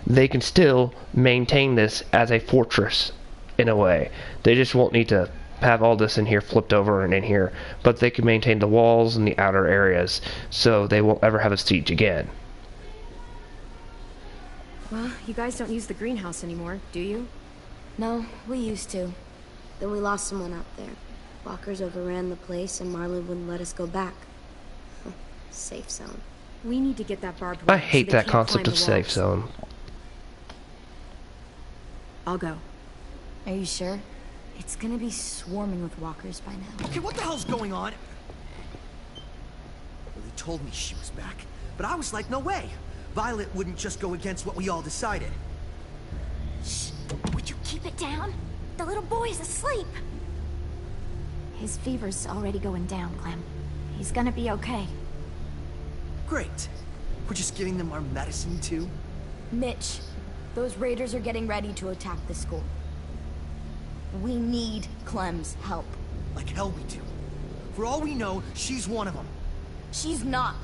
they can still maintain this as a fortress in a way. They just won't need to have all this in here flipped over and in here, but they can maintain the walls and the outer areas so they won't ever have a siege again. Well, you guys don't use the greenhouse anymore, do you? No, we used to. Then we lost someone out there. Walkers overran the place and Marlon wouldn't let us go back. Safe zone. We need to get that barbed I wire so hate they that can't concept climb of the safe walls. zone. I'll go. Are you sure? It's gonna be swarming with walkers by now. Okay, what the hell's going on? Well, they told me she was back, but I was like, no way. Violet wouldn't just go against what we all decided. Shh. Would you keep it down? The little boy's asleep. His fever's already going down, Clem. He's gonna be okay. Great. We're just giving them our medicine, too? Mitch, those raiders are getting ready to attack the school. We need Clem's help. Like hell we do. For all we know, she's one of them. She's not.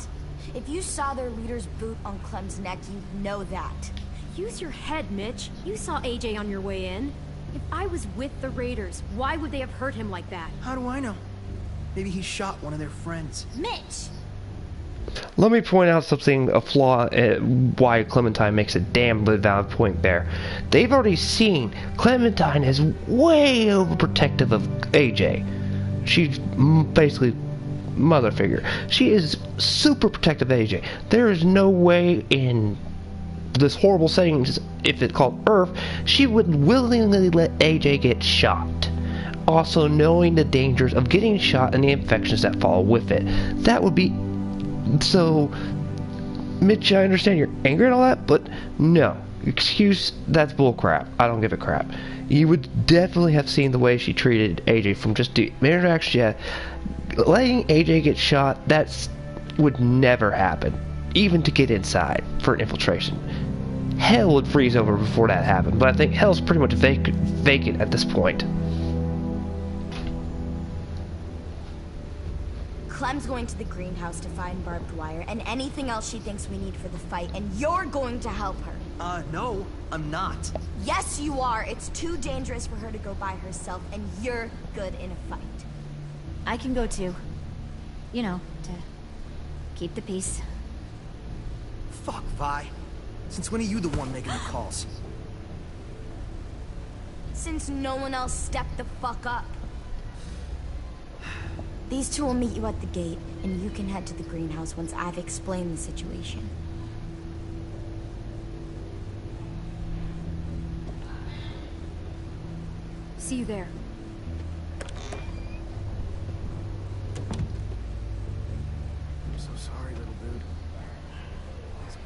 If you saw their leader's boot on Clem's neck, you'd know that. Use your head, Mitch. You saw AJ on your way in. If I was with the raiders, why would they have hurt him like that? How do I know? Maybe he shot one of their friends. Mitch! Let me point out something, a flaw why Clementine makes a damn valid point there. They've already seen Clementine is way overprotective of AJ. She's basically mother figure. She is super protective of AJ. There is no way in this horrible setting, if it's called Earth, she would willingly let AJ get shot. Also knowing the dangers of getting shot and the infections that follow with it. That would be... So, Mitch, I understand you're angry at all that, but no. Excuse, that's bullcrap. I don't give a crap. You would definitely have seen the way she treated AJ from just the interaction. Yeah, letting AJ get shot, that's would never happen. Even to get inside for an infiltration. Hell would freeze over before that happened, but I think hell's pretty much vacant at this point. Clem's going to the greenhouse to find barbed wire and anything else she thinks we need for the fight, and you're going to help her. No, I'm not. Yes, you are. It's too dangerous for her to go by herself, and you're good in a fight. I can go too. You know, to keep the peace. Fuck, Vi. Since when are you the one making the calls? Since no one else stepped the fuck up. These two will meet you at the gate, and you can head to the greenhouse once I've explained the situation. See you there. I'm so sorry, little dude. It's okay.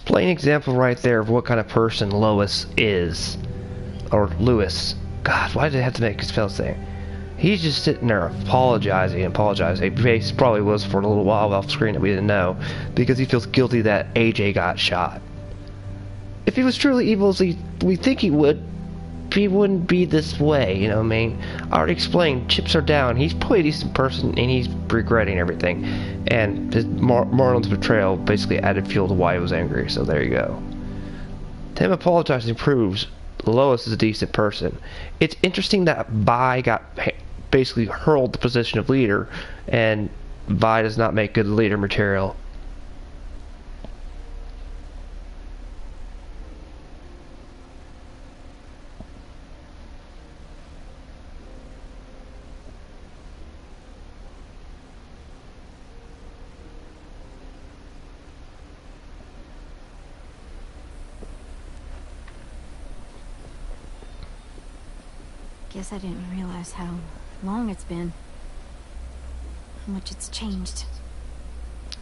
Plain example right there of what kind of person Lois is. Or Lewis. God, why did I have to make his spell thing? He's just sitting there apologizing. He probably was for a little while off screen that we didn't know. Because he feels guilty that AJ got shot. If he was truly evil as we think he would, he wouldn't be this way, you know what I mean? I already explained, chips are down. He's probably a decent person and he's regretting everything. And Marlon's betrayal basically added fuel to why he was angry, so there you go. Him apologizing proves Lois is a decent person. It's interesting that Vi got basically hurled the position of leader, and Vi does not make good leader material. Guess I didn't realize how long it's been. How much it's changed.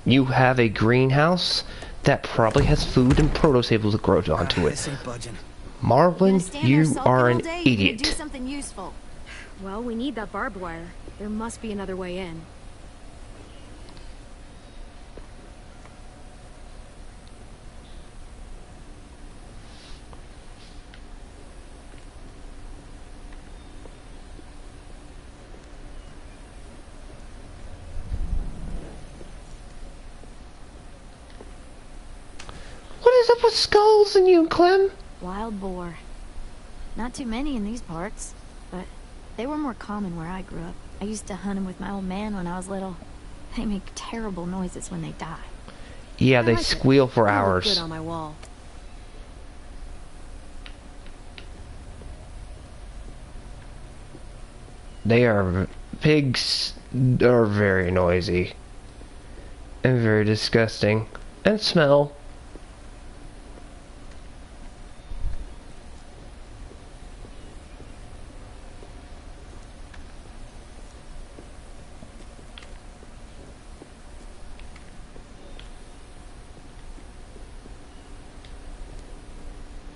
You have a greenhouse that probably has food and produce able to grow onto it. This ain't budging. Marlon, you are an Do idiot. something useful. Well, we need that barbed wire. There must be another way in. up with skulls and you, Clem? Wild boar. Not too many in these parts, but they were more common where I grew up. I used to hunt them with my old man when I was little. They make terrible noises when they die. Yeah, they squeal for It'll look hours. good on my wall. Pigs are very noisy. And very disgusting. And smell.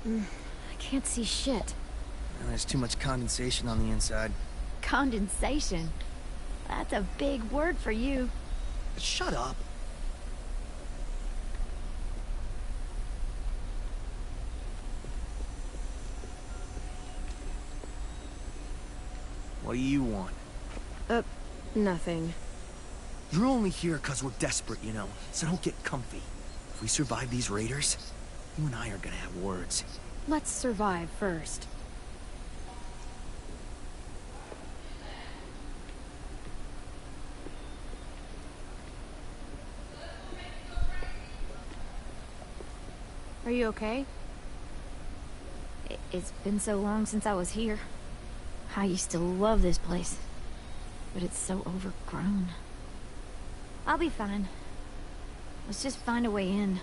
I can't see shit. There's too much condensation on the inside. Condensation? That's a big word for you. Shut up. What do you want? Nothing. You're only here because we're desperate, you know, so don't get comfy. If we survive these raiders, you and I are gonna have words. Let's survive first. Are you okay? It's been so long since I was here. I used to love this place, but it's so overgrown. I'll be fine. Let's just find a way in.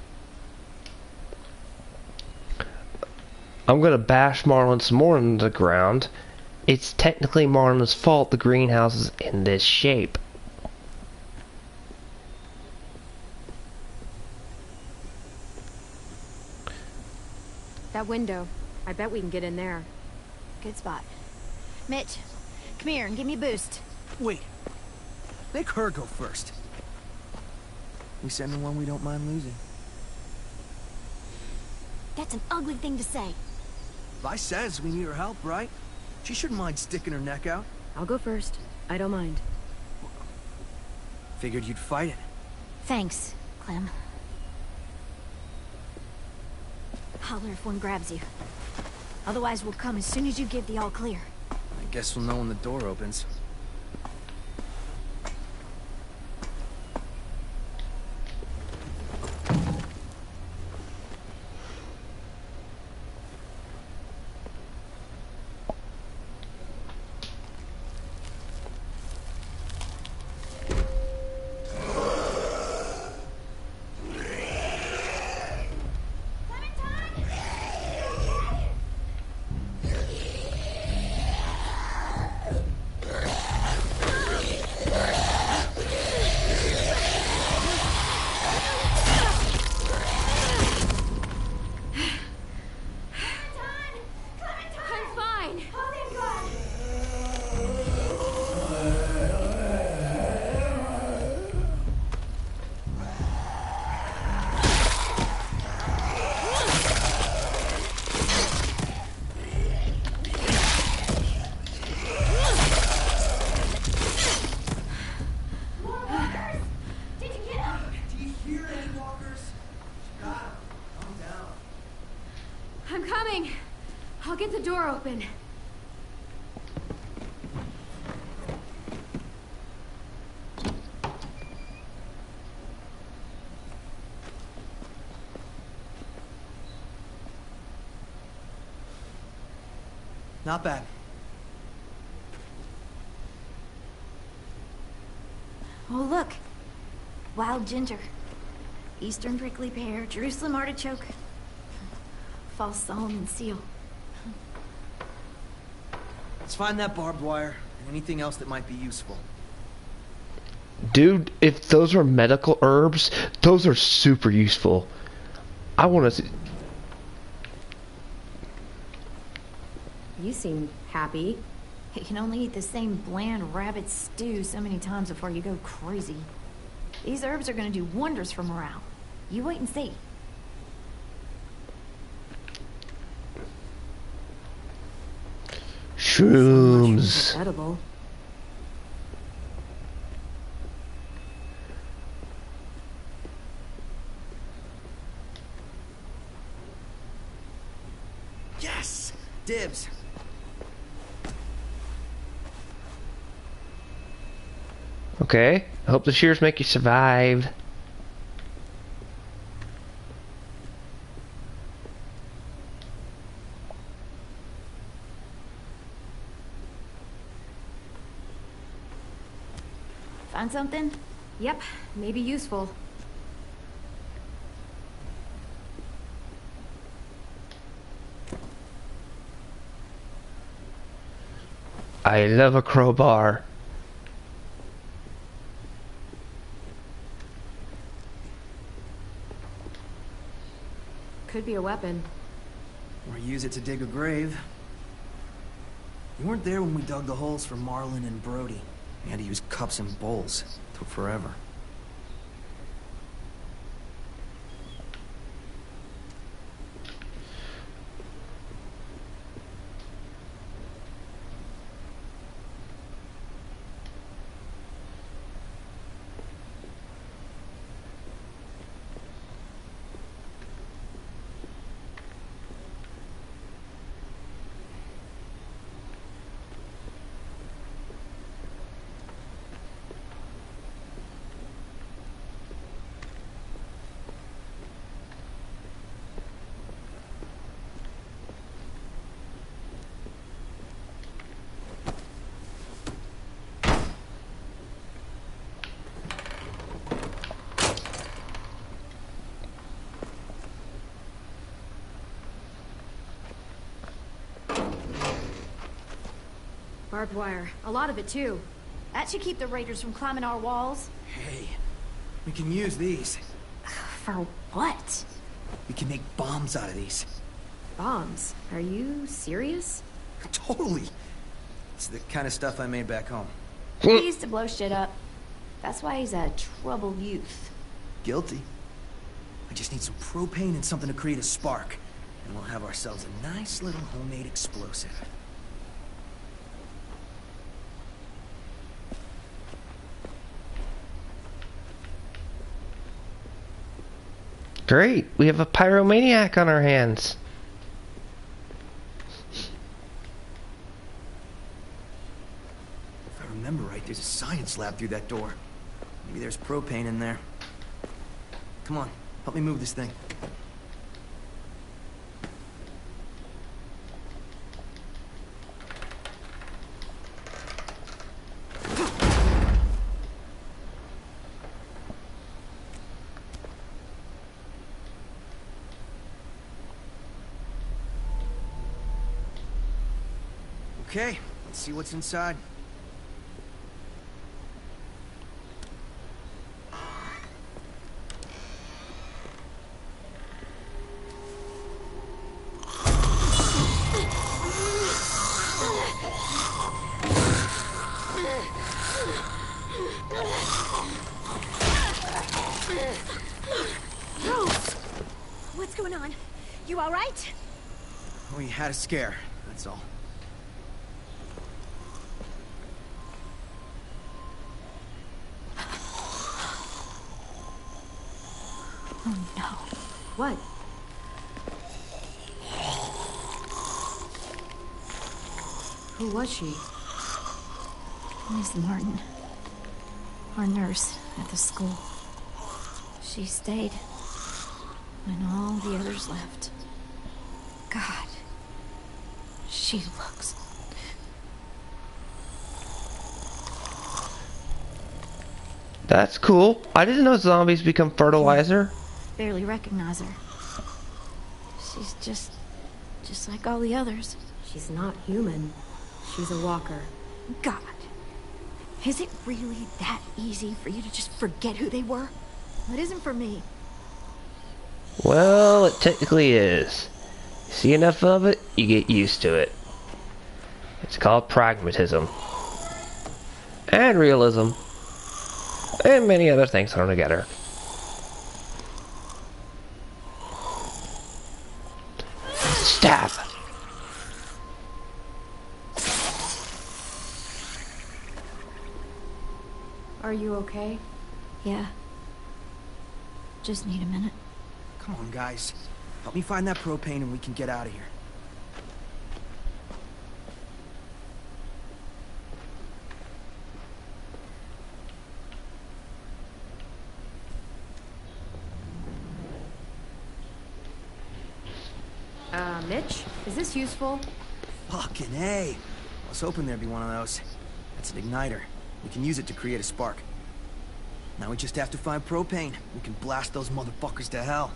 I'm gonna bash Marlon some more into the ground. It's technically Marlon's fault the greenhouse is in this shape. That window. I bet we can get in there. Good spot. Mitch, come here and give me a boost. Wait. Make her go first. We send the one we don't mind losing. That's an ugly thing to say. Vi says we need her help, right? She shouldn't mind sticking her neck out. I'll go first. I don't mind. Figured you'd fight it. Thanks, Clem. Holler if one grabs you. Otherwise, we'll come as soon as you give the all clear. I guess we'll know when the door opens. I'm coming. I'll get the door open. Not bad. Oh, look. Wild ginger. Eastern prickly pear, Jerusalem artichoke. False Solomon seal. Let's find that barbed wire and anything else that might be useful. Dude, if those are medical herbs, those are super useful. I want to... You seem happy. You can only eat the same bland rabbit stew so many times before you go crazy. These herbs are gonna do wonders for morale. You wait and see. Shrooms. Edible. Dibs. Okay. I hope the shears make you survive. Find something? Yep, maybe useful. I love a crowbar. Could be a weapon. Or use it to dig a grave. You weren't there when we dug the holes for Marlin and Brody. We had to use cups and bowls. Took forever. Barbed wire. A lot of it, too. That should keep the raiders from climbing our walls. Hey, we can use these. For what? We can make bombs out of these. Bombs? Are you serious? Totally. It's the kind of stuff I made back home. He used to blow shit up. That's why he's a troubled youth. Guilty. I just need some propane and something to create a spark. And we'll have ourselves a nice little homemade explosive. Great, we have a pyromaniac on our hands. If I remember right, there's a science lab through that door. Maybe there's propane in there. Come on, help me move this thing. Okay, let's see what's inside. What's going on? You all right? We had a scare, that's all. Oh no. What? Who was she? Miss Martin. Our nurse at the school. She stayed when all the others left. God. She looks... That's cool. I didn't know zombies become fertilizer. Barely recognize her. She's just like all the others. She's not human. She's a walker. God. Is it really that easy for you to just forget who they were? It isn't for me. Well, it technically is. See enough of it, you get used to it. It's called pragmatism. And realism. And many other things thrown together. Stab! Are you okay? Yeah. Just need a minute. Come on, guys. Help me find that propane and we can get out of here. Mitch. Is this useful? Fucking A. I was hoping there'd be one of those. That's an igniter. We can use it to create a spark. Now we just have to find propane. We can blast those motherfuckers to hell.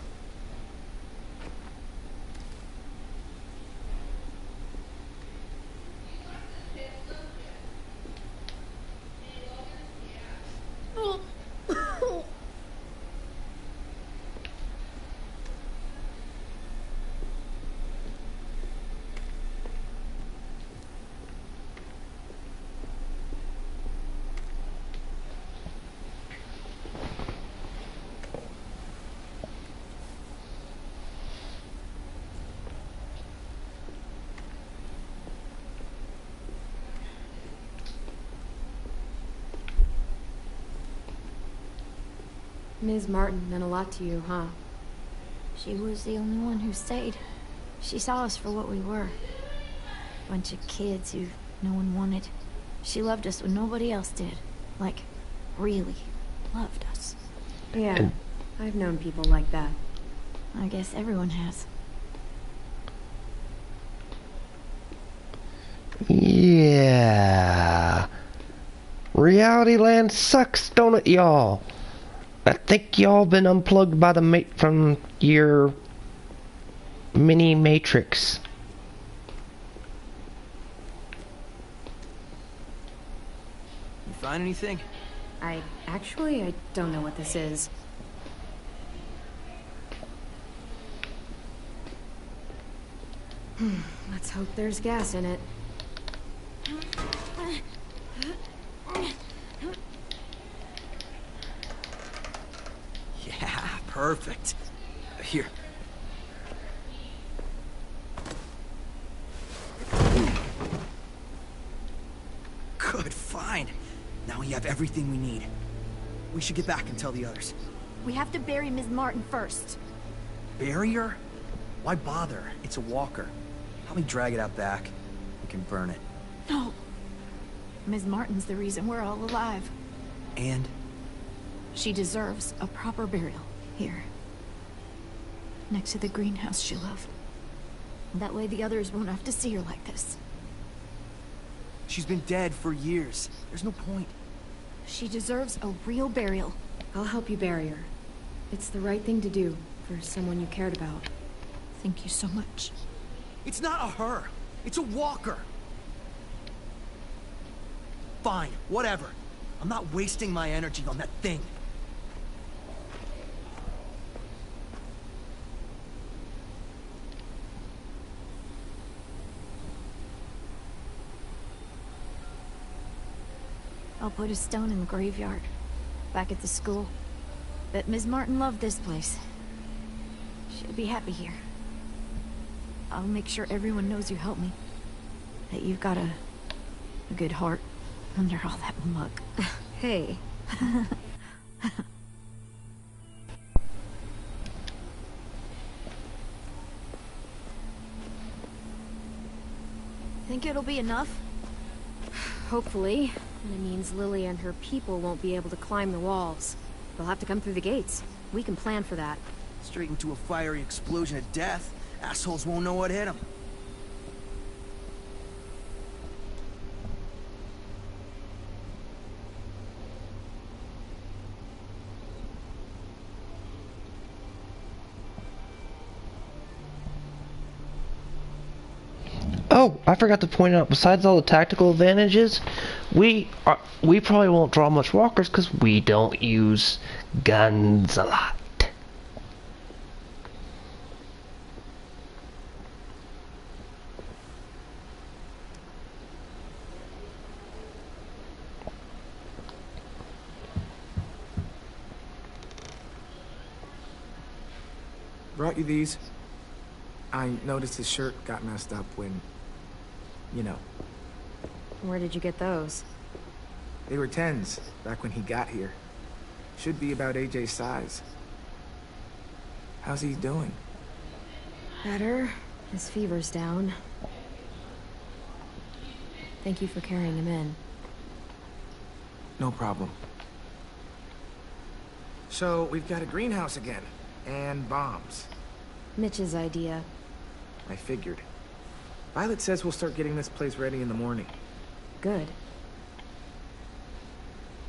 Ms. Martin meant a lot to you, huh? She was the only one who stayed. She saw us for what we were. Bunch of kids who no one wanted. She loved us when nobody else did. Like, really loved us. Yeah, I've known people like that. I guess everyone has. Yeah. Reality Land sucks, don't it, y'all? I think y'all been unplugged by the mate from your mini matrix. You find anything? I don't know what this is. Let's hope there's gas in it. Yeah, perfect. Here. Good find. Now we have everything we need. We should get back and tell the others. We have to bury Ms. Martin first. Bury her? Why bother? It's a walker. Help me drag it out back. We can burn it. No. Ms. Martin's the reason we're all alive. And? She deserves a proper burial here. Next to the greenhouse she loved. That way the others won't have to see her like this. She's been dead for years. There's no point. She deserves a real burial. I'll help you bury her. It's the right thing to do for someone you cared about. Thank you so much. It's not a her. It's a walker. Fine, whatever. I'm not wasting my energy on that thing. I'll put a stone in the graveyard, back at the school. Bet Ms. Martin loved this place. She'll be happy here. I'll make sure everyone knows you helped me. That you've got a good heart under all that muck. Hey. Think it'll be enough? Hopefully. And it means Lily and her people won't be able to climb the walls. They'll have to come through the gates. We can plan for that. Straight into a fiery explosion of death. Assholes won't know what hit them. Oh, I forgot to point out, besides all the tactical advantages, we probably won't draw much walkers because we don't use guns a lot. Brought you these. I noticed his shirt got messed up when, you know. Where did you get those? They were 10s, back when he got here. Should be about AJ's size. How's he doing? Better. His fever's down. Thank you for carrying him in. No problem. So, we've got a greenhouse again. And bombs. Mitch's idea. I figured. Violet says we'll start getting this place ready in the morning. Good.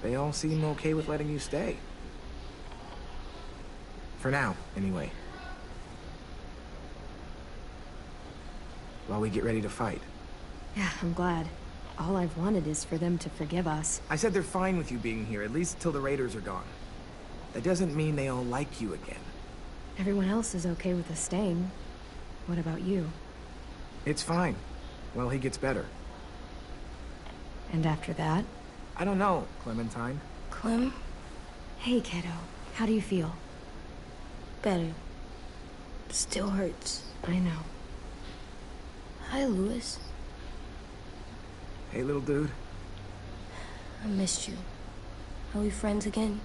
They all seem okay with letting you stay. For now, anyway. While we get ready to fight. Yeah, I'm glad. All I've wanted is for them to forgive us. I said they're fine with you being here, at least till the raiders are gone. That doesn't mean they all like you again. Everyone else is okay with us staying. What about you? It's fine. Well, he gets better. And after that? I don't know, Clementine. Clem? Hey, kiddo. How do you feel? Better. Still hurts. I know. Hi, Louis. Hey, little dude. I missed you. Are we friends again?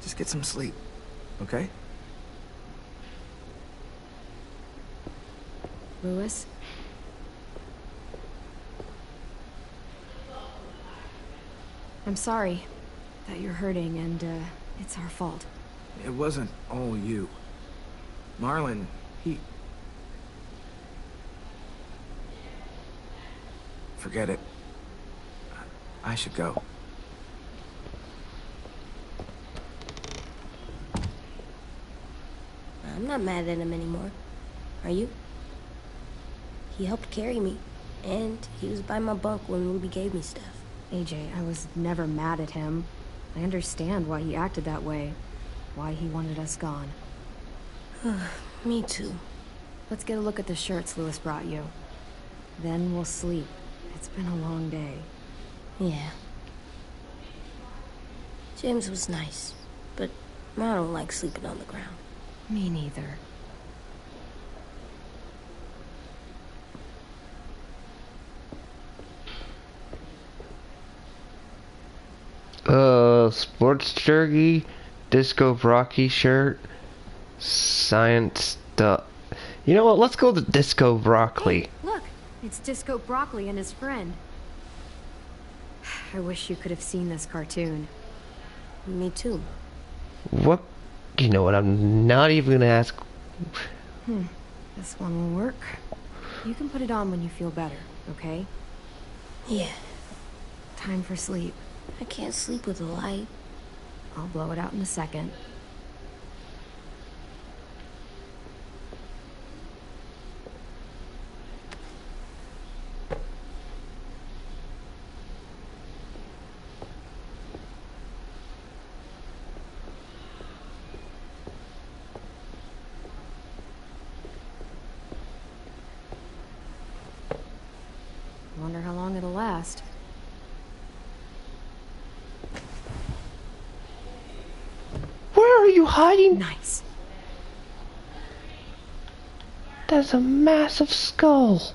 Just get some sleep, okay? Louis? I'm sorry that you're hurting, and, it's our fault. It wasn't all you. Marlon, he... Forget it. I should go. I'm not mad at him anymore. Are you? He helped carry me, and he was by my bunk when Ruby gave me stuff. AJ, I was never mad at him. I understand why he acted that way. Why he wanted us gone. Me too. Let's get a look at the shirts Louis brought you. Then we'll sleep. It's been a long day. Yeah. James was nice, but I don't like sleeping on the ground. Me neither. Sports jersey, Disco Brocky shirt, science stuff. You know what? Let's go to Disco Broccoli. Hey, look! It's Disco Broccoli and his friend. I wish you could have seen this cartoon. Me too. What? You know what? I'm not even gonna ask. This one will work. You can put it on when you feel better, okay? Yeah. Time for sleep. I can't sleep with a light. I'll blow it out in a second. Wonder how long it'll last. Where are you hiding? Nice. That's a massive skull.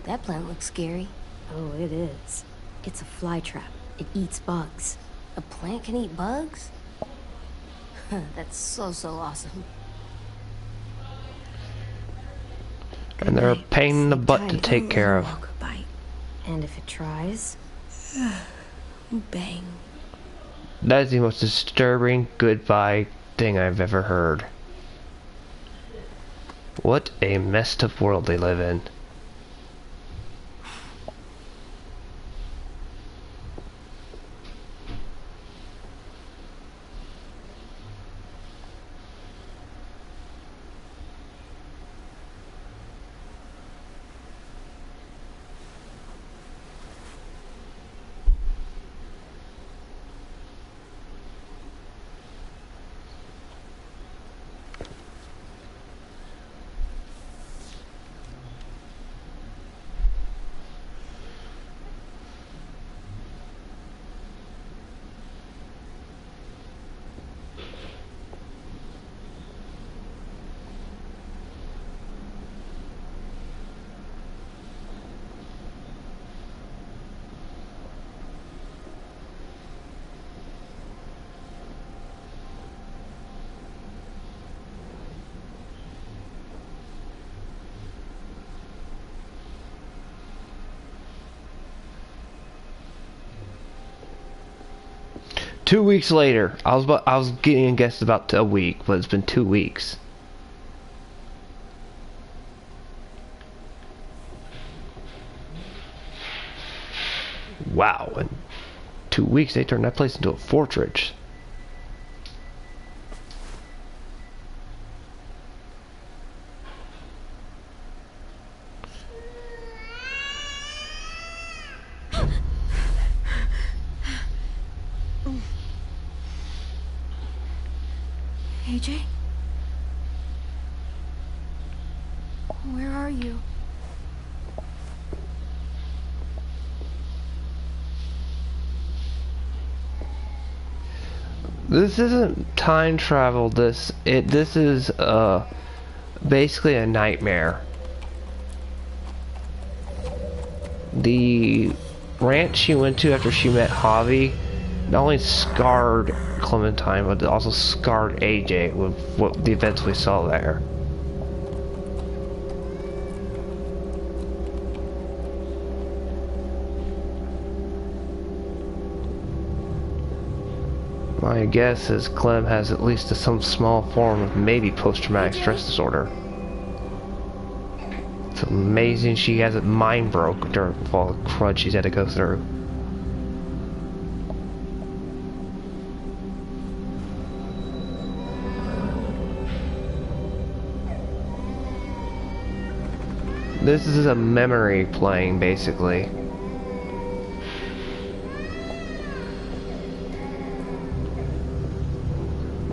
That plant looks scary. Oh, it is. It's a fly trap. It eats bugs. A plant can eat bugs? That's so awesome. And they're a pain in the butt to take care of. Bite. And if it tries... Bang. That is the most disturbing goodbye thing I've ever heard. What a messed up world they live in. 2 weeks later. I was getting guessed about a week, but it's been 2 weeks. Wow, in 2 weeks they turned that place into a fortress. AJ? Where are you? This isn't time travel. This is basically a nightmare. The ranch she went to after she met Javi not only scarred Clementine, but it also scarred AJ with what the events we saw there. My guess is Clem has at least some small form of maybe post-traumatic stress disorder. It's amazing she hasn't mind broke during all the crud she's had to go through. This is a memory playing, basically.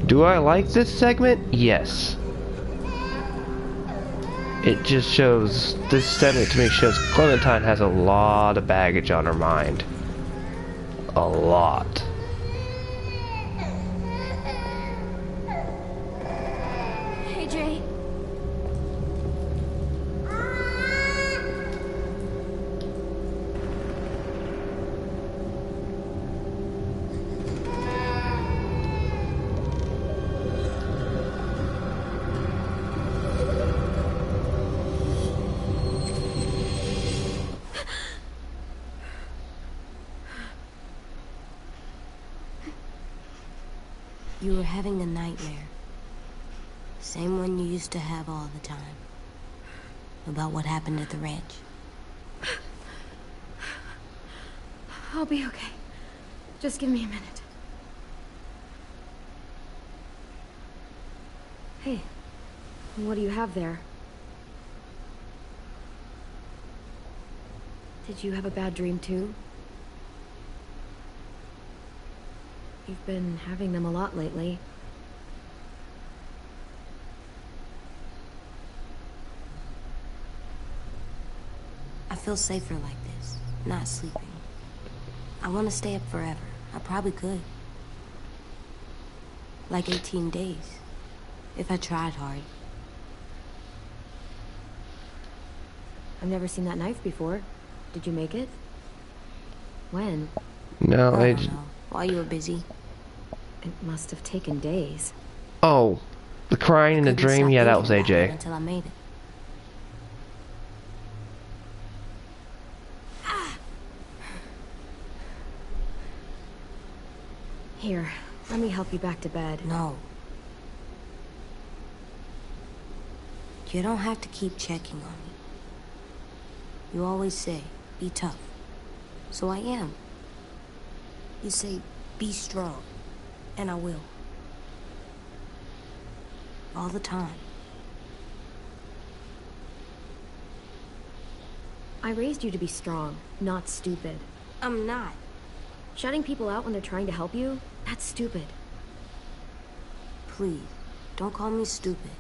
Do I like this segment? Yes. It just shows, this segment to me shows Clementine has a lot of baggage on her mind. A lot. AJ? You were having a nightmare. Same one you used to have all the time. About what happened at the ranch. I'll be okay. Just give me a minute. Hey, what do you have there? Did you have a bad dream too? You've been having them a lot lately. I feel safer like this, not sleeping. I want to stay up forever. I probably could. Like 18 days, if I tried hard. I've never seen that knife before. Did you make it? When? No, I don't know. While you were busy. It must have taken days. Oh, the crying in the Couldn't dream? stop Yeah, that was thinking about it AJ. until I made it. Here, let me help you back to bed. No. You don't have to keep checking on me. You always say, be tough. So I am. You say, be strong. And I will. All the time. I raised you to be strong, not stupid. I'm not. Shutting people out when they're trying to help you? That's stupid. Please, don't call me stupid.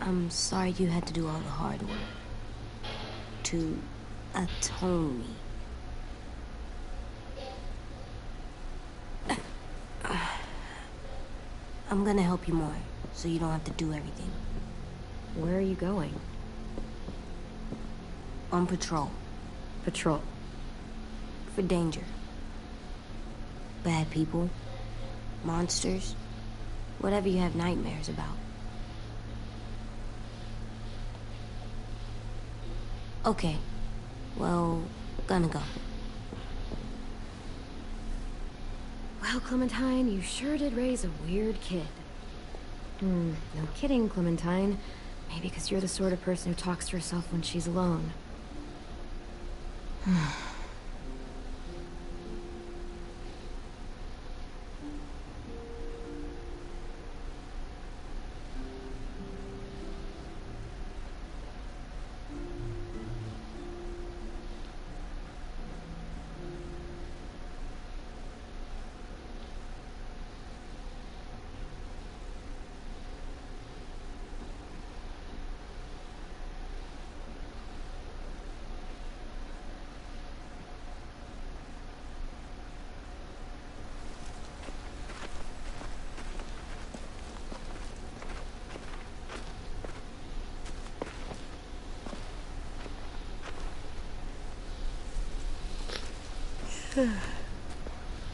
I'm sorry you had to do all the hard work. To atone me. I'm gonna help you more, so you don't have to do everything. Where are you going? On patrol. Patrol. For danger. Bad people. Monsters. Whatever you have nightmares about. Okay. Well, gonna go. Well, Clementine, you sure did raise a weird kid. No kidding, Clementine. Maybe because you're the sort of person who talks to herself when she's alone.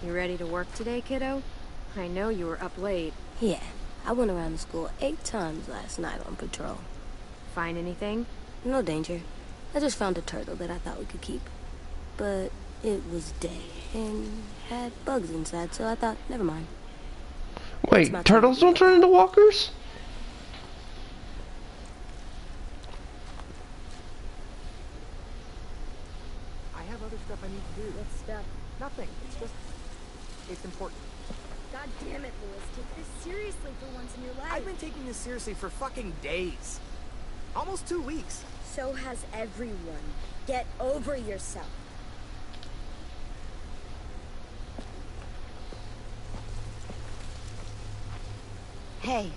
You ready to work today, kiddo? I know you were up late. Yeah, I went around the school 8 times last night on patrol. Find anything? No danger. I just found a turtle that I thought we could keep. But it was dead and had bugs inside, so I thought, never mind. Wait, turtles don't turn into walkers? I have other stuff I need to do. What stuff? Nothing. It's important. God damn it, Louis. Take this seriously for once in your life. I've been taking this seriously for fucking days. Almost 2 weeks. So has everyone. Get over yourself. Hey.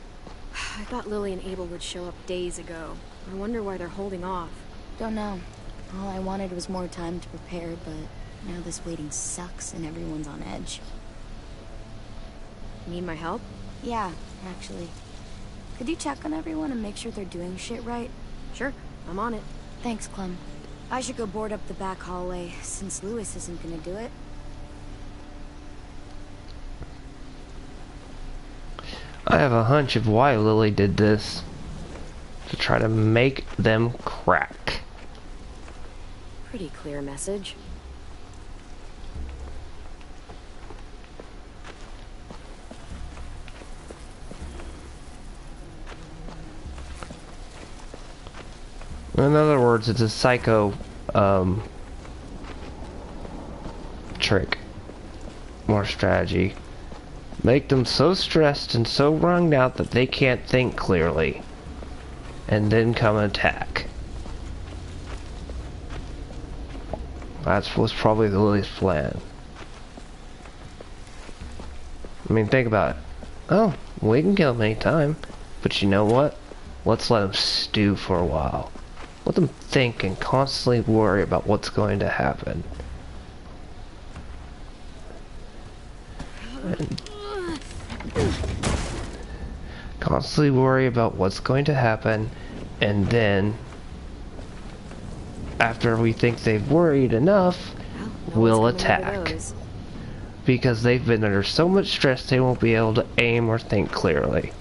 I thought Lily and Abel would show up days ago. I wonder why they're holding off. Don't know. All I wanted was more time to prepare, but now this waiting sucks and everyone's on edge. Need my help? Yeah, actually. Could you check on everyone and make sure they're doing shit right? Sure, I'm on it. Thanks, Clem. I should go board up the back hallway, since Louis isn't gonna do it. I have a hunch of why Lily did this. To try to make them crack. Pretty clear message. In other words, it's a psycho trick. More strategy. Make them so stressed and so wrung out that they can't think clearly. And then come attack. That was probably Lily's plan. I mean, think about it. Oh, we can kill them anytime. But you know what? Let's let them stew for a while. Let them think and constantly worry about what's going to happen. And constantly worry about what's going to happen, and then after we think they've worried enough, we'll attack. Because they've been under so much stress they won't be able to aim or think clearly.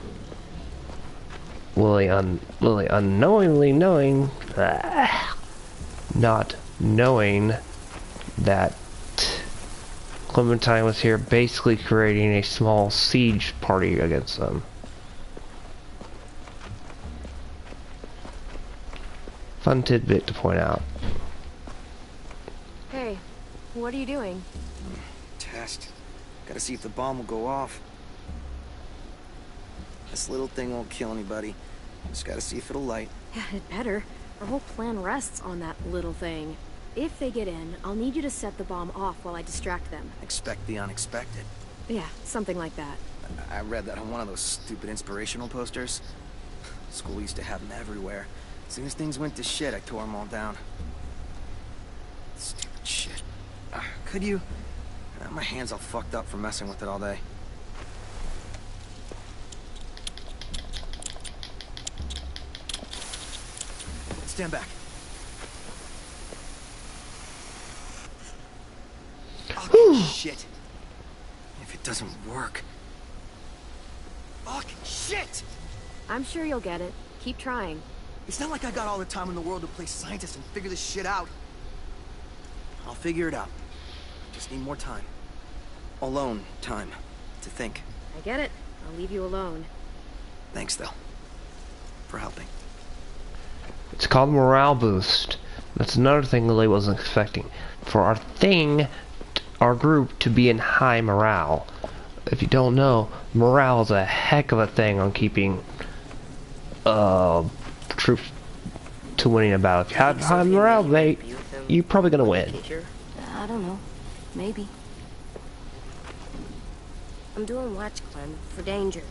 Lily unknowingly knowing, not knowing that Clementine was here basically creating a small siege party against them. Fun tidbit to point out. Hey, what are you doing? Test. Gotta see if the bomb will go off. This little thing won't kill anybody. Just gotta see if it'll light. Yeah, it better. Our whole plan rests on that little thing. If they get in, I'll need you to set the bomb off while I distract them. Expect the unexpected. Yeah, something like that. I read that on one of those stupid inspirational posters. School used to have them everywhere. As soon as things went to shit, I tore them all down. Stupid shit. Could you? My hand's all fucked up from messing with it all day. Stand back. Oh, shit. If it doesn't work. Fuck, shit! I'm sure you'll get it. Keep trying. It's not like I got all the time in the world to play scientist and figure this shit out. I'll figure it out. Just need more time. Alone time to think. I get it. I'll leave you alone. Thanks, though, for helping. It's called morale boost. That's another thing Lily wasn't expecting. For our group to be in high morale. If you don't know, morale is a heck of a thing on keeping troops to winning a battle. If you have high morale, you're probably gonna win. I don't know. Maybe. I'm doing watch, Clem, for danger.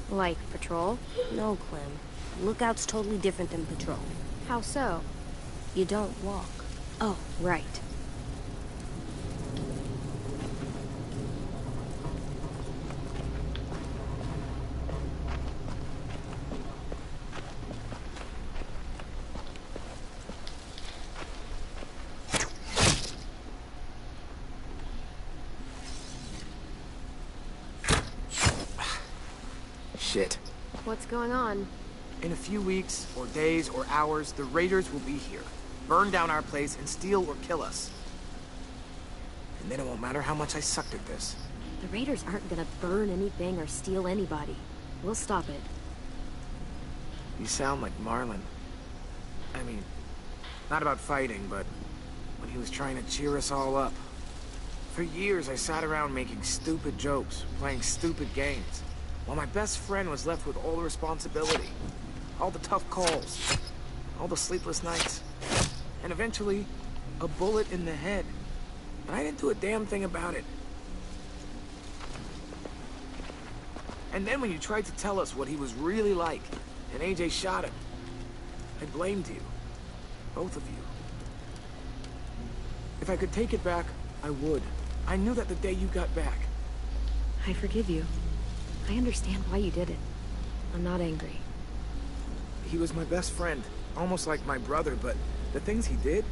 Like patrol? No, Clem. Lookout's totally different than patrol. How so? You don't walk. Oh, right. Shit. What's going on? In a few weeks, or days, or hours, the raiders will be here. Burn down our place and steal or kill us. And then it won't matter how much I sucked at this. The raiders aren't gonna burn anything or steal anybody. We'll stop it. You sound like Marlon. I mean, not about fighting, but when he was trying to cheer us all up. For years, I sat around making stupid jokes, playing stupid games, while my best friend was left with all the responsibility, all the tough calls, all the sleepless nights, and eventually, a bullet in the head. And I didn't do a damn thing about it. And then when you tried to tell us what he was really like, and AJ shot him, I blamed you. Both of you. If I could take it back, I would. I knew that the day you got back. I forgive you. I understand why you did it. I'm not angry. He was my best friend, almost like my brother, but the things he did,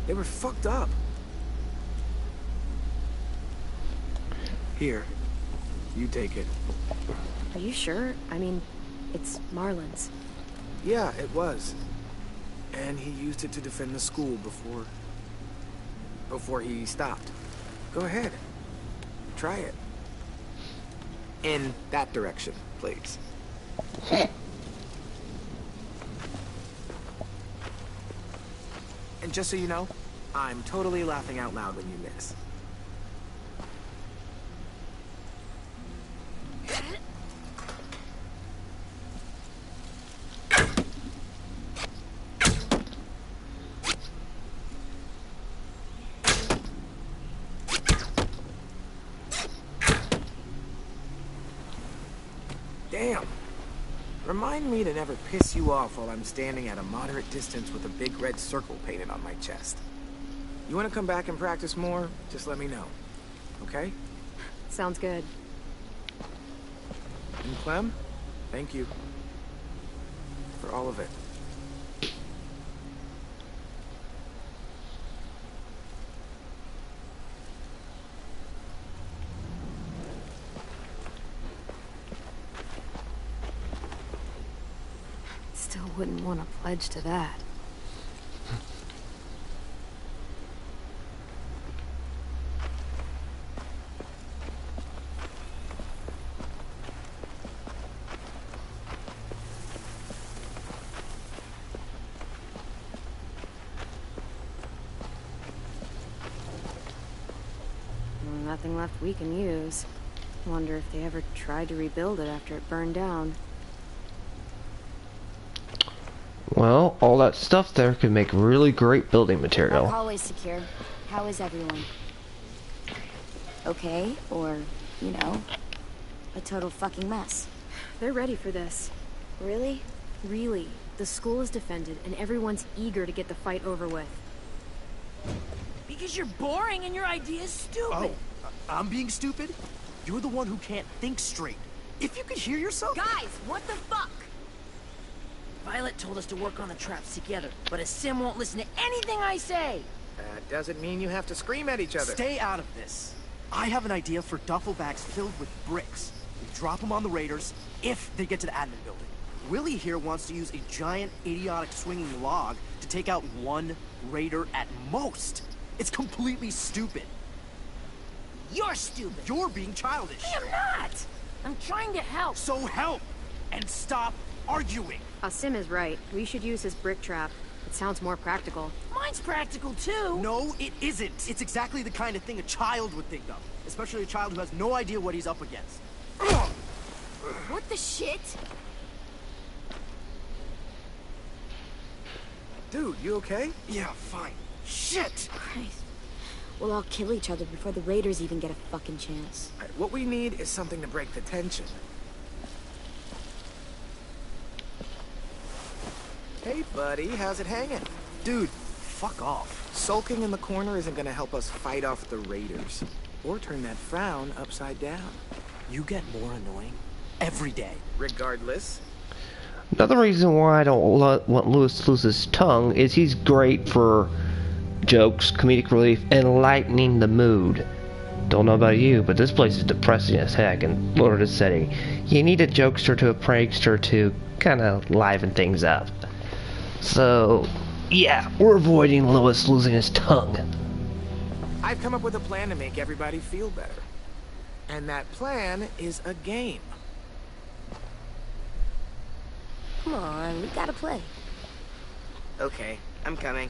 they were fucked up. Here, you take it. Are you sure? I mean, it's Marlon's. Yeah, it was. And he used it to defend the school before he stopped. Go ahead. Try it. In that direction, please. And just so you know, I'm totally laughing out loud when you miss. Damn. Remind me to never piss you off while I'm standing at a moderate distance with a big red circle painted on my chest. You want to come back and practice more? Just let me know. Okay? Sounds good. And Clem, thank you. For all of it. Still wouldn't want to pledge to that. Nothing left we can use. Wonder if they ever tried to rebuild it after it burned down. Well, all that stuff there could make really great building material. That hallway's secure. How is everyone? Okay, or, you know, a total fucking mess. They're ready for this. Really? Really. The school is defended, and everyone's eager to get the fight over with. Because you're boring and your idea's stupid. Oh, I'm being stupid? You're the one who can't think straight. If you could hear yourself... Guys, what the fuck? Violet told us to work on the traps together, but a sim won't listen to anything I say. That doesn't mean you have to scream at each other. Stay out of this. I have an idea for duffel bags filled with bricks. We drop them on the raiders if they get to the admin building. Willie here wants to use a giant, idiotic swinging log to take out one raider at most. It's completely stupid. You're stupid. You're being childish. I'm not. I'm trying to help. So help! And stop arguing! Sim is right. We should use his brick trap. It sounds more practical. Mine's practical too. No, it isn't. It's exactly the kind of thing a child would think of. Especially a child who has no idea what he's up against. What the shit? Dude, you okay? Yeah, fine. Shit! Christ. We'll all kill each other before the raiders even get a fucking chance. All right, what we need is something to break the tension. Hey, buddy, how's it hanging? Dude, fuck off. Sulking in the corner isn't gonna help us fight off the raiders. Or turn that frown upside down. You get more annoying every day. Regardless. Another reason why I don't want Lewis to lose his tongue is he's great for jokes, comedic relief, and lightening the mood. Don't know about you, but this place is depressing as heck in order to setting. You need a jokester to a prankster to kind of liven things up. So, yeah, we're avoiding Lewis losing his tongue. I've come up with a plan to make everybody feel better. And that plan is a game. Come on, we gotta play. Okay, I'm coming.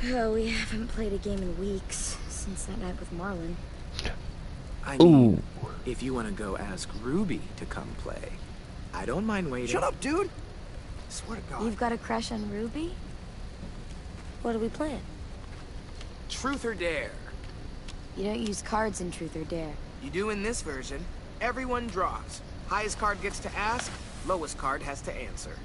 Oh, we haven't played a game in weeks, since that night with Marlon. I mean, if you want to go ask Ruby to come play, I don't mind waiting. Shut up, dude! Swear to God. You've got a crush on Ruby? What are we playing? Truth or dare? You don't use cards in Truth or Dare. You do in this version. Everyone draws. Highest card gets to ask, lowest card has to answer.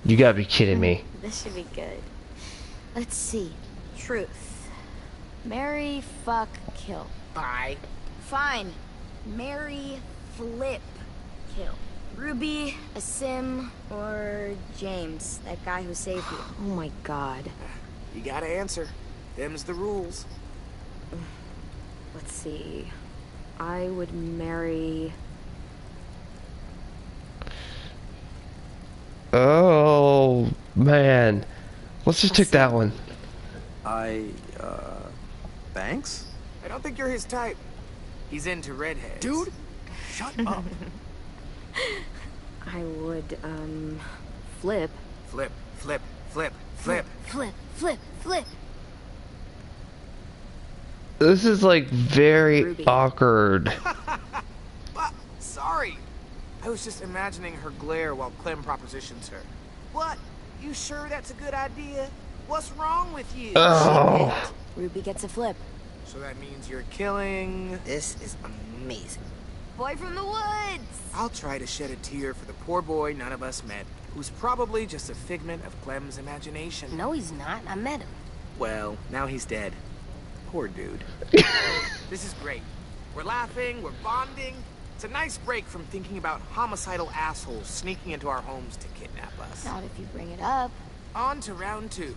You gotta be kidding me. This should be good. Let's see. Truth. Marry, fuck, kill. Bye. Fine. Marry, flip, kill. Ruby, Sim, or James, that guy who saved you. Oh my god. You gotta answer. Them's the rules. Let's see. I would marry... Oh, man. Let's just take that one. Thanks? I don't think you're his type. He's into redheads. Dude, shut up. I would, flip. Flip, flip, flip, flip. Flip, flip, flip. This is like very Ruby. awkward. Sorry. I was just imagining her glare while Clem propositions her. What? You sure that's a good idea? What's wrong with you? Oh. Ruby gets a flip. So that means you're killing... This is amazing. Boy from the woods! I'll try to shed a tear for the poor boy none of us met, who's probably just a figment of Clem's imagination. No, he's not. I met him. Well, now he's dead. Poor dude. This is great. We're laughing, we're bonding. It's a nice break from thinking about homicidal assholes sneaking into our homes to kidnap us. Not if you bring it up. On to round 2.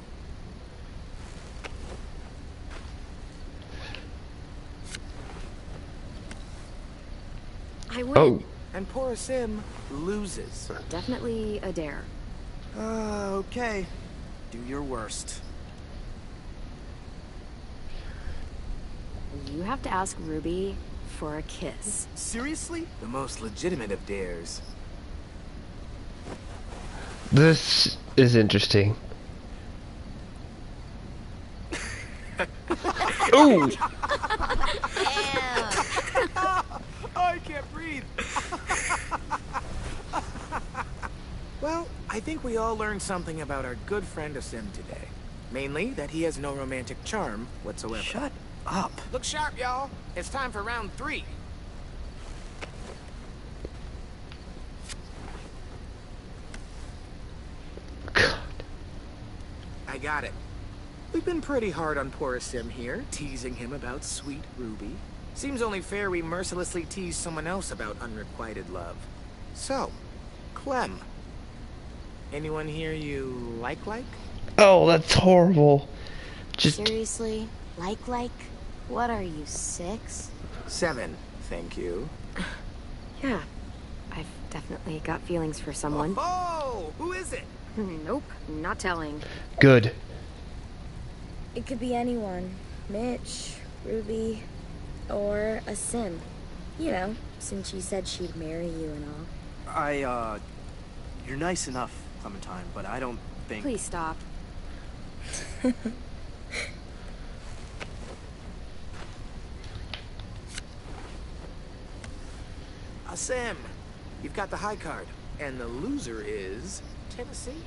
I win. Oh. And poor Sim loses. Definitely a dare. Okay. Do your worst. You have to ask Ruby for a kiss. Seriously? The most legitimate of dares. This is interesting. Ooh! I can't breathe. Well, I think we all learned something about our good friend Sim today. Mainly that he has no romantic charm whatsoever. Shut up. Look sharp, y'all. It's time for round 3. God. I got it. We've been pretty hard on poor Sim here, teasing him about sweet Ruby. Seems only fair we mercilessly tease someone else about unrequited love. So, Clem. Anyone here you like? Oh, that's horrible. Just Seriously? Like? What are you, 6? 7, thank you. Yeah, I've definitely got feelings for someone. Oh, who is it? Nope, not telling. Good. It could be anyone. Mitch, Ruby, or a sim. You know, since she said she'd marry you and all. You're nice enough, Clementine, but I don't think... Please stop. Sam, you've got the high card, and the loser is Tennessee.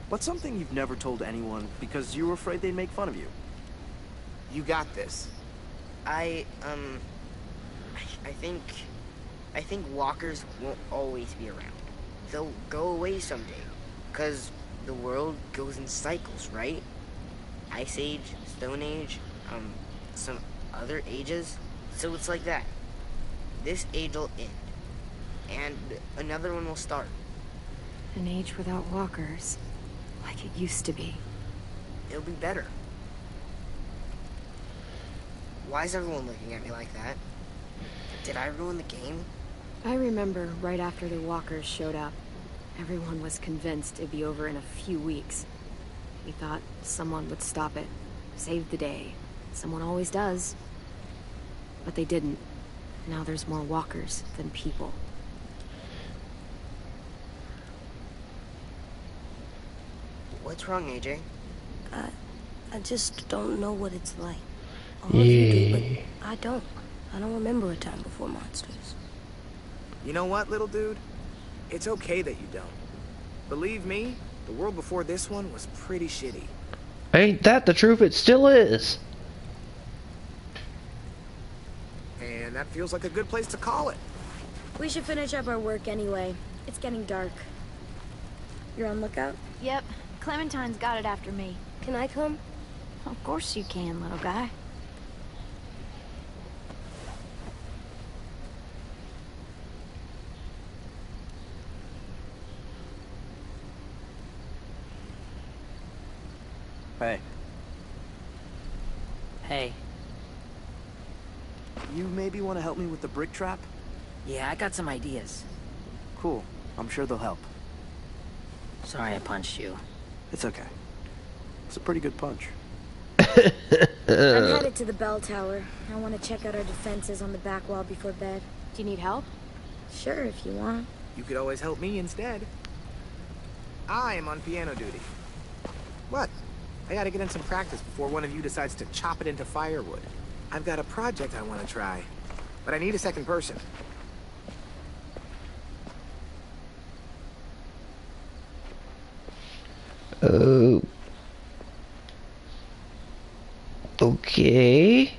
What's something you've never told anyone because you were afraid they'd make fun of you? You got this. I think walkers won't always be around. They'll go away someday. 'Cause the world goes in cycles, right? Ice Age, Stone Age, some other ages. So it's like that. This age will end. And another one will start. An age without walkers. Like it used to be. It'll be better. Why is everyone looking at me like that? Did I ruin the game? I remember right after the walkers showed up, everyone was convinced it'd be over in a few weeks. We thought someone would stop it, save the day. Someone always does. But they didn't. Now there's more walkers than people. What's wrong, AJ? I just don't know what it's like. All of you do, but I don't. I don't remember a time before monsters. You know what, little dude? It's okay that you don't. Believe me, the world before this one was pretty shitty. Ain't that the truth? It still is. And that feels like a good place to call it. We should finish up our work anyway. It's getting dark. You're on lookout? Yep. Clementine's got it after me. Can I come? Of course you can, little guy. Hey. Hey. You maybe want to help me with the brick trap? Yeah, I got some ideas. Cool. I'm sure they'll help. Sorry I punched you. It's okay. It's a pretty good punch. I'm headed to the bell tower. I want to check out our defenses on the back wall before bed. Do you need help? Sure, if you want. You could always help me instead. I am on piano duty. What? I gotta get in some practice before one of you decides to chop it into firewood. I've got a project I want to try, but I need a second person. Okay.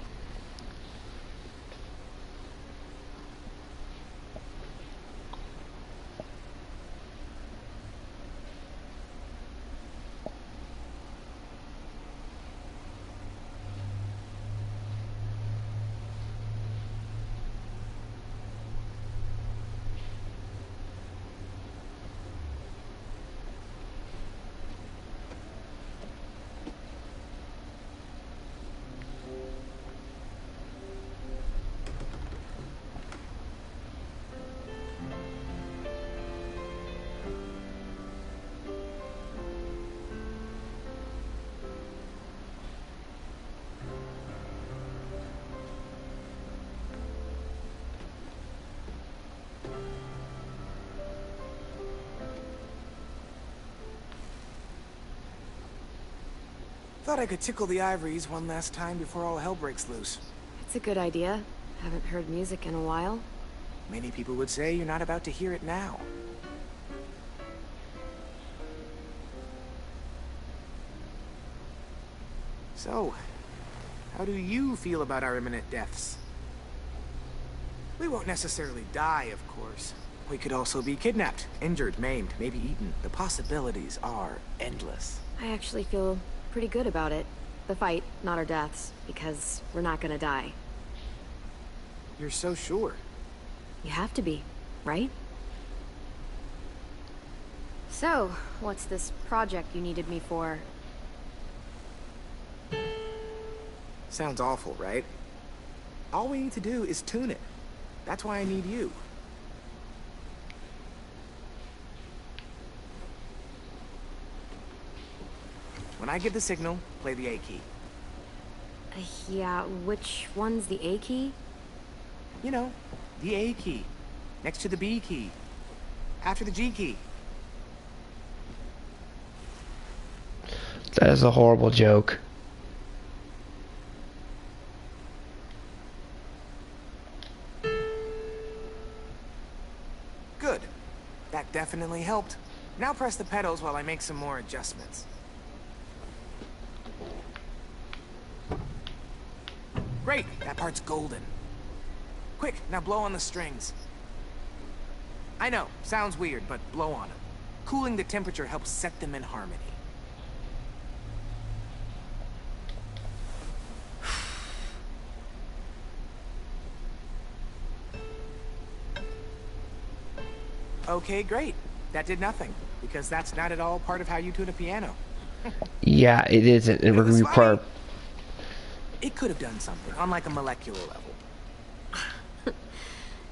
Thought I could tickle the ivories one last time before all hell breaks loose. It's a good idea. Haven't heard music in a while. Many people would say you're not about to hear it now. So, how do you feel about our imminent deaths? We won't necessarily die, of course. We could also be kidnapped, injured, maimed, maybe eaten. The possibilities are endless. I actually feel pretty good about it. The fight, not our deaths, because we're not gonna die. You're so sure. You have to be, right? So, what's this project you needed me for? Sounds awful, right? All we need to do is tune it. That's why I need you. When I give the signal, play the A key. Yeah, which one's the A key? You know, the A key. Next to the B key. After the G key. That is a horrible joke. Good. That definitely helped. Now press the pedals while I make some more adjustments. Great, that part's golden. Quick, now blow on the strings. I know, sounds weird, but blow on them. Cooling the temperature helps set them in harmony. Okay, great. That did nothing, because that's not at all part of how you tune a piano. Yeah, it isn't. It would require... It could have done something, on like a molecular level.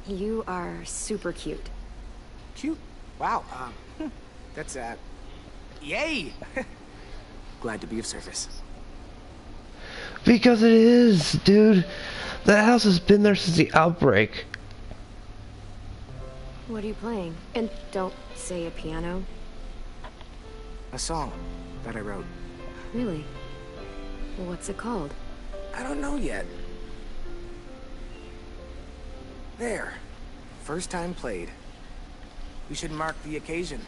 You are super cute. Cute? Wow, that's, yay! Glad to be of service. Because it is, dude. That house has been there since the outbreak. What are you playing? And don't say a piano. A song that I wrote. Really? What's it called? I don't know yet. There. First time played. We should mark the occasion.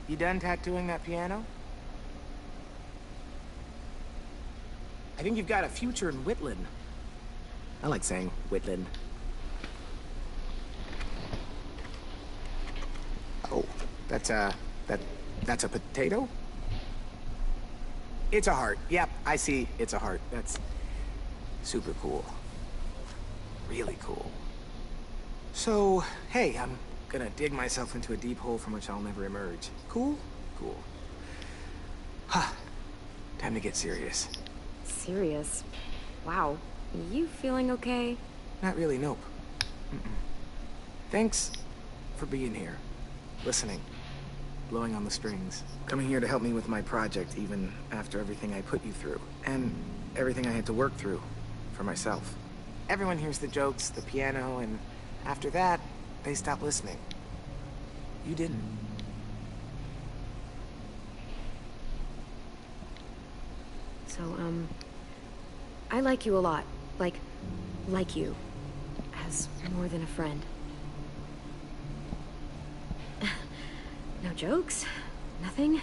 You done tattooing that piano? I think you've got a future in Whitland. I like saying Whitland. Oh, that's a potato? It's a heart. Yep, I see. It's a heart. That's super cool. Really cool. So, hey, I'm gonna dig myself into a deep hole from which I'll never emerge. Cool? Cool. Huh. Time to get serious. Serious? Wow. You feeling okay? Not really, nope. Thanks for being here. Listening. Blowing on the strings. Coming here to help me with my project, even after everything I put you through. And everything I had to work through for myself. Everyone hears the jokes, the piano, and after that, they stop listening. You didn't. So, I like you a lot. Like you. As more than a friend. No jokes? Nothing?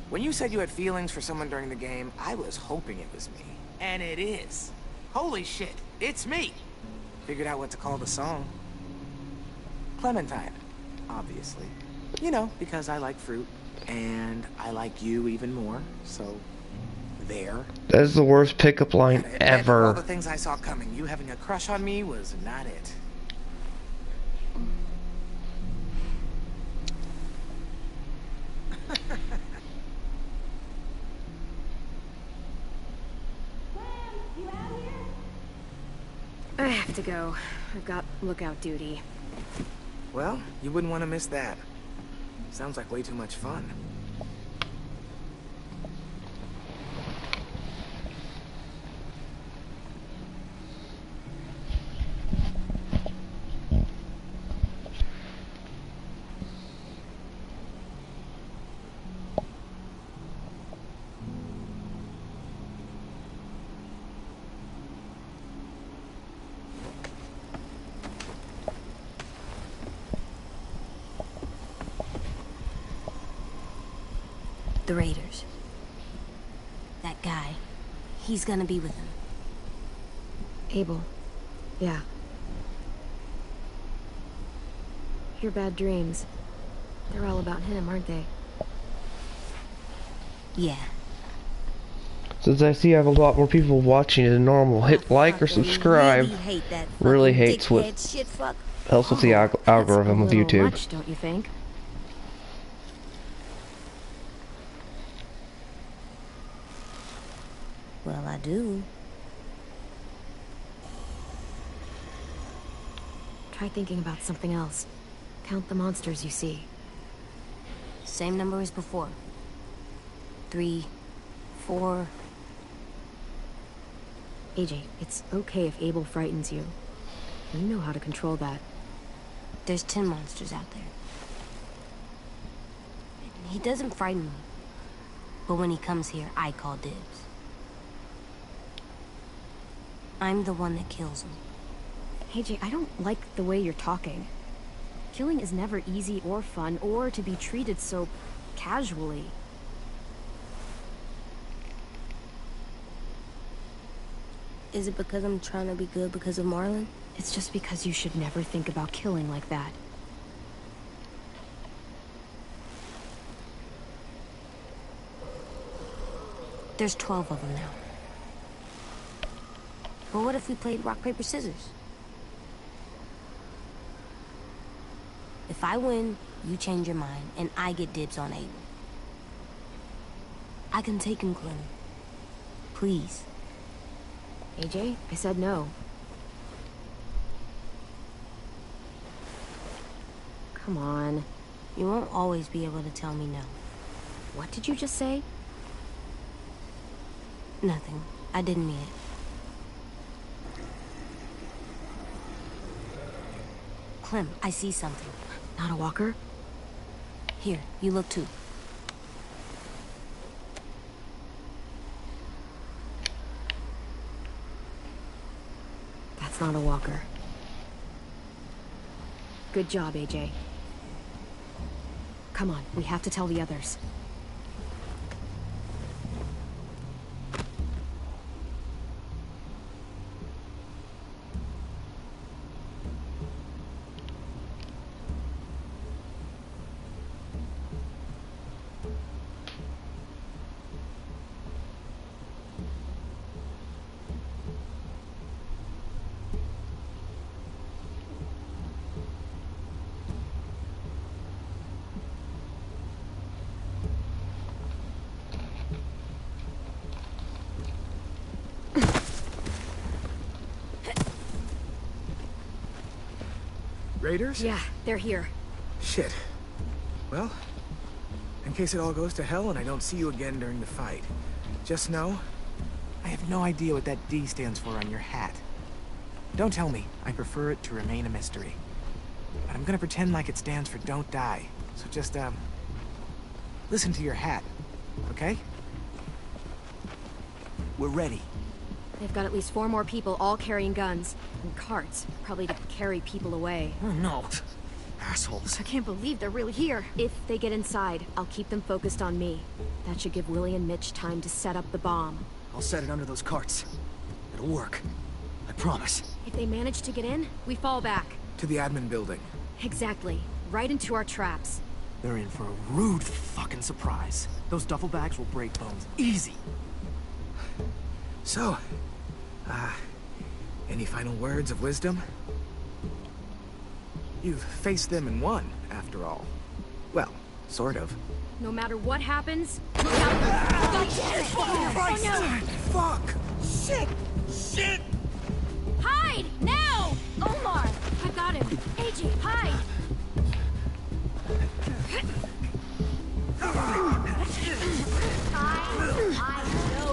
When you said you had feelings for someone during the game, I was hoping it was me. And it is. Holy shit, it's me! Figured out what to call the song. Clementine, obviously. You know, because I like fruit, and I like you even more, so there. That is the worst pickup line ever. All the things I saw coming, you having a crush on me was not it. I have to go. I've got lookout duty. Well, you wouldn't want to miss that. Sounds like way too much fun. The Raiders. That guy. He's gonna be with them. Abel. Yeah. Your bad dreams. They're all about him, aren't they? Yeah. Since I see I have a lot more people watching than normal, hit like or subscribe. Really hates what helps with the algorithm of YouTube. Much, don't you think? Well, I do. Try thinking about something else. Count the monsters you see. Same number as before. 3, 4... AJ, it's okay if Abel frightens you. You know how to control that. There's 10 monsters out there. He doesn't frighten me. But when he comes here, I call dibs. I'm the one that kills him. AJ, I don't like the way you're talking. Killing is never easy or fun, or to be treated so casually. Is it because I'm trying to be good because of Marlon? It's just because you should never think about killing like that. There's 12 of them now. But what if we played rock, paper, scissors? If I win, you change your mind, and I get dibs on Abel. I can take him, Clem. Please. AJ, I said no. Come on. You won't always be able to tell me no. What did you just say? Nothing. I didn't mean it. Clem, I see something. Not a walker? Here, you look too. That's not a walker. Good job, AJ. Come on, we have to tell the others. Raiders? Yeah, they're here. Shit. Well, in case it all goes to hell and I don't see you again during the fight, just know, I have no idea what that D stands for on your hat. Don't tell me. I prefer it to remain a mystery. But I'm gonna pretend like it stands for don't die. So just, listen to your hat, okay? We're ready. They've got at least 4 more people, all carrying guns. And carts, probably to carry people away. Oh no. Assholes. I can't believe they're really here. If they get inside, I'll keep them focused on me. That should give Willie and Mitch time to set up the bomb. I'll set it under those carts. It'll work. I promise. If they manage to get in, we fall back. To the admin building. Exactly. Right into our traps. They're in for a rude fucking surprise. Those duffel bags will break bones. Easy. So, any final words of wisdom? You've faced them and won, after all. Well, sort of. No matter what happens, look out for... Christ! Oh, no. Fuck! Shit! Shit! Hide! Now! Omar! I got him. AJ, hide! I know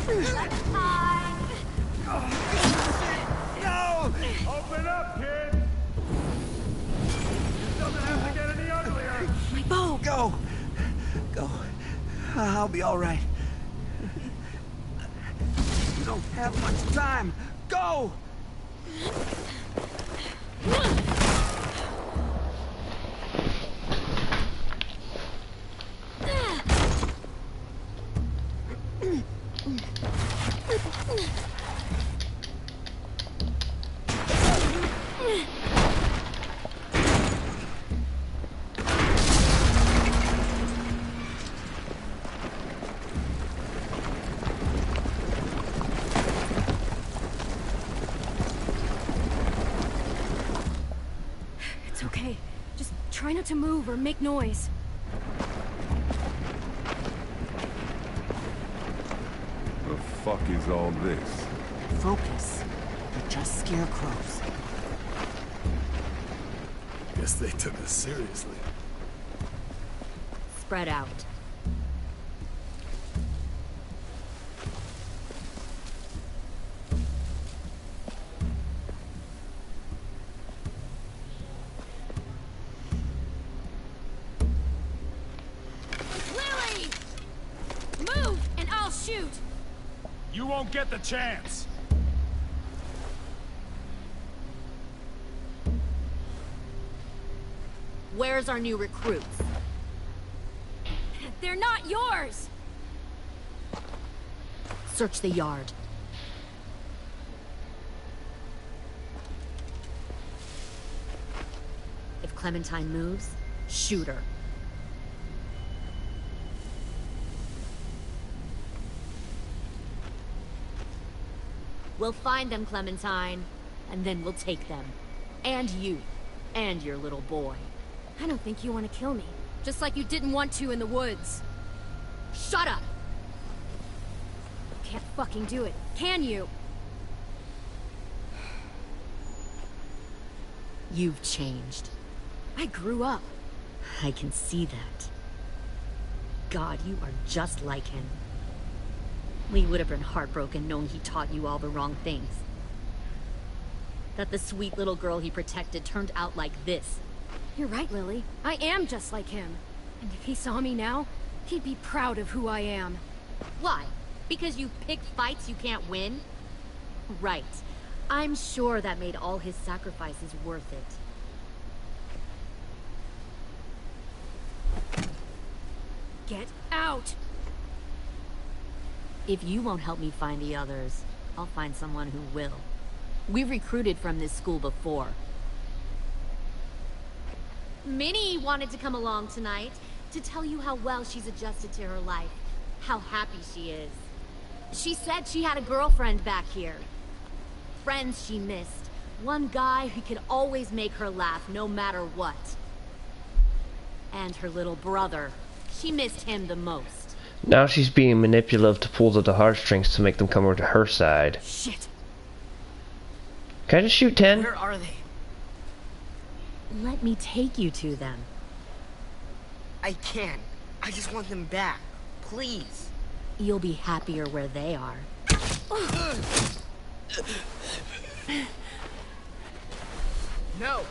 Let's hide! No! Open up, kid! This doesn't have to get any uglier! My bow! Go! Go. I'll be all right. You don't have much time. Go! Try not to move or make noise. The fuck is all this? Focus. They're just scarecrows. Guess they took us seriously. Spread out. Lily! Move, and I'll shoot! You won't get the chance. Where's our new recruits? They're not yours! Search the yard. If Clementine moves, shoot her. We'll find them, Clementine, and then we'll take them. And you. And your little boy. I don't think you want to kill me. Just like you didn't want to in the woods. Shut up! Can't fucking do it, can you? You've changed. I grew up. I can see that. God, you are just like him. Lee would have been heartbroken knowing he taught you all the wrong things. That the sweet little girl he protected turned out like this. You're right, Lily. I am just like him. And if he saw me now, he'd be proud of who I am. Why? Because you pick fights you can't win? Right. I'm sure that made all his sacrifices worth it. Get out! If you won't help me find the others, I'll find someone who will. We've recruited from this school before. Minnie wanted to come along tonight to tell you how well she's adjusted to her life, how happy she is. She said she had a girlfriend back here. Friends she missed. One guy who could always make her laugh no matter what. And her little brother. She missed him the most. Now she's being manipulative to pull at the heartstrings to make them come over to her side. Shit. Can I just shoot 10? Where are they? Let me take you to them. I can't. I just want them back. Please. You'll be happier where they are. No!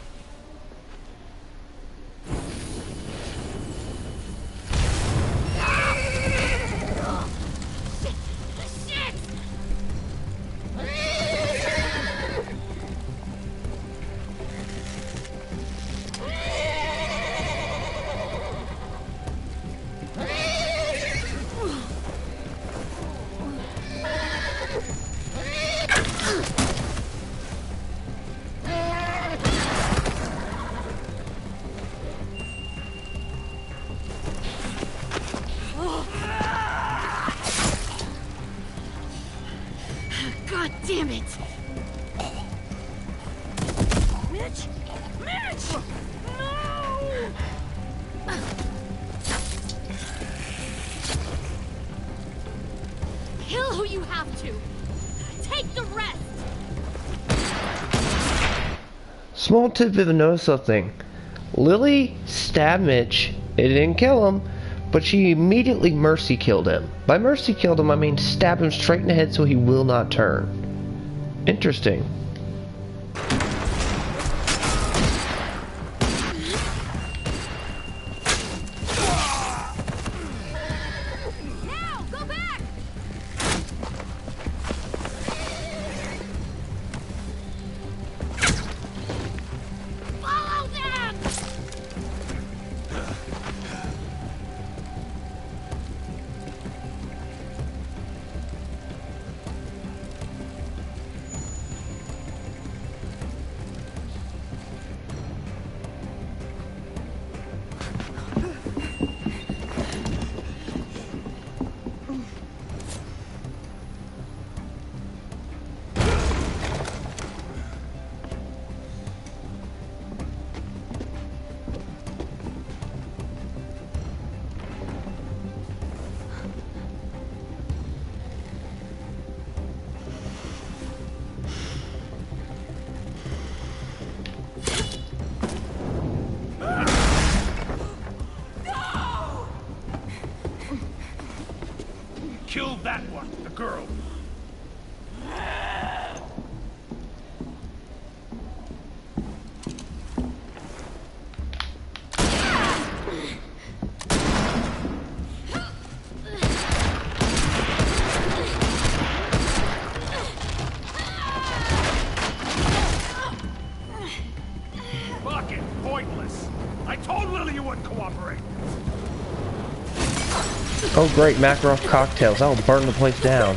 God damn it! Mitch! Mitch! No! Kill who you have to. Take the rest. Small tidbit to know something. Lily stabbed Mitch. It didn't kill him, but she immediately mercy killed him. By mercy killed him, I mean stab him straight in the head so he will not turn. Interesting. Now, go back! Follow them! Kill that one, the girl. Fuck it, pointless. I told Lily you wouldn't cooperate. Oh great, Makarov cocktails. That'll burn the place down.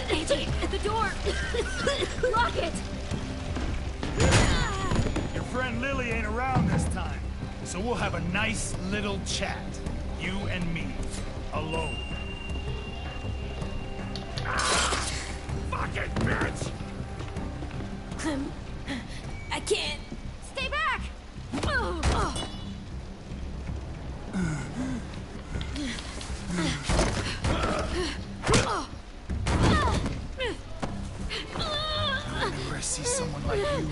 AJ, the door! Lock it! Your friend Lily ain't around this time, so we'll have a nice little chat. You and me. Alone. Fuck it, bitch! I can't. Stay back! Whenever I see someone like you,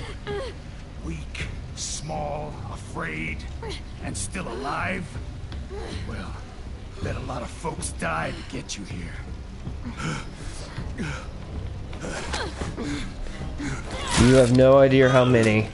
weak, small, afraid, and still alive, well, bet a lot of folks died to get you here. You have no idea how many.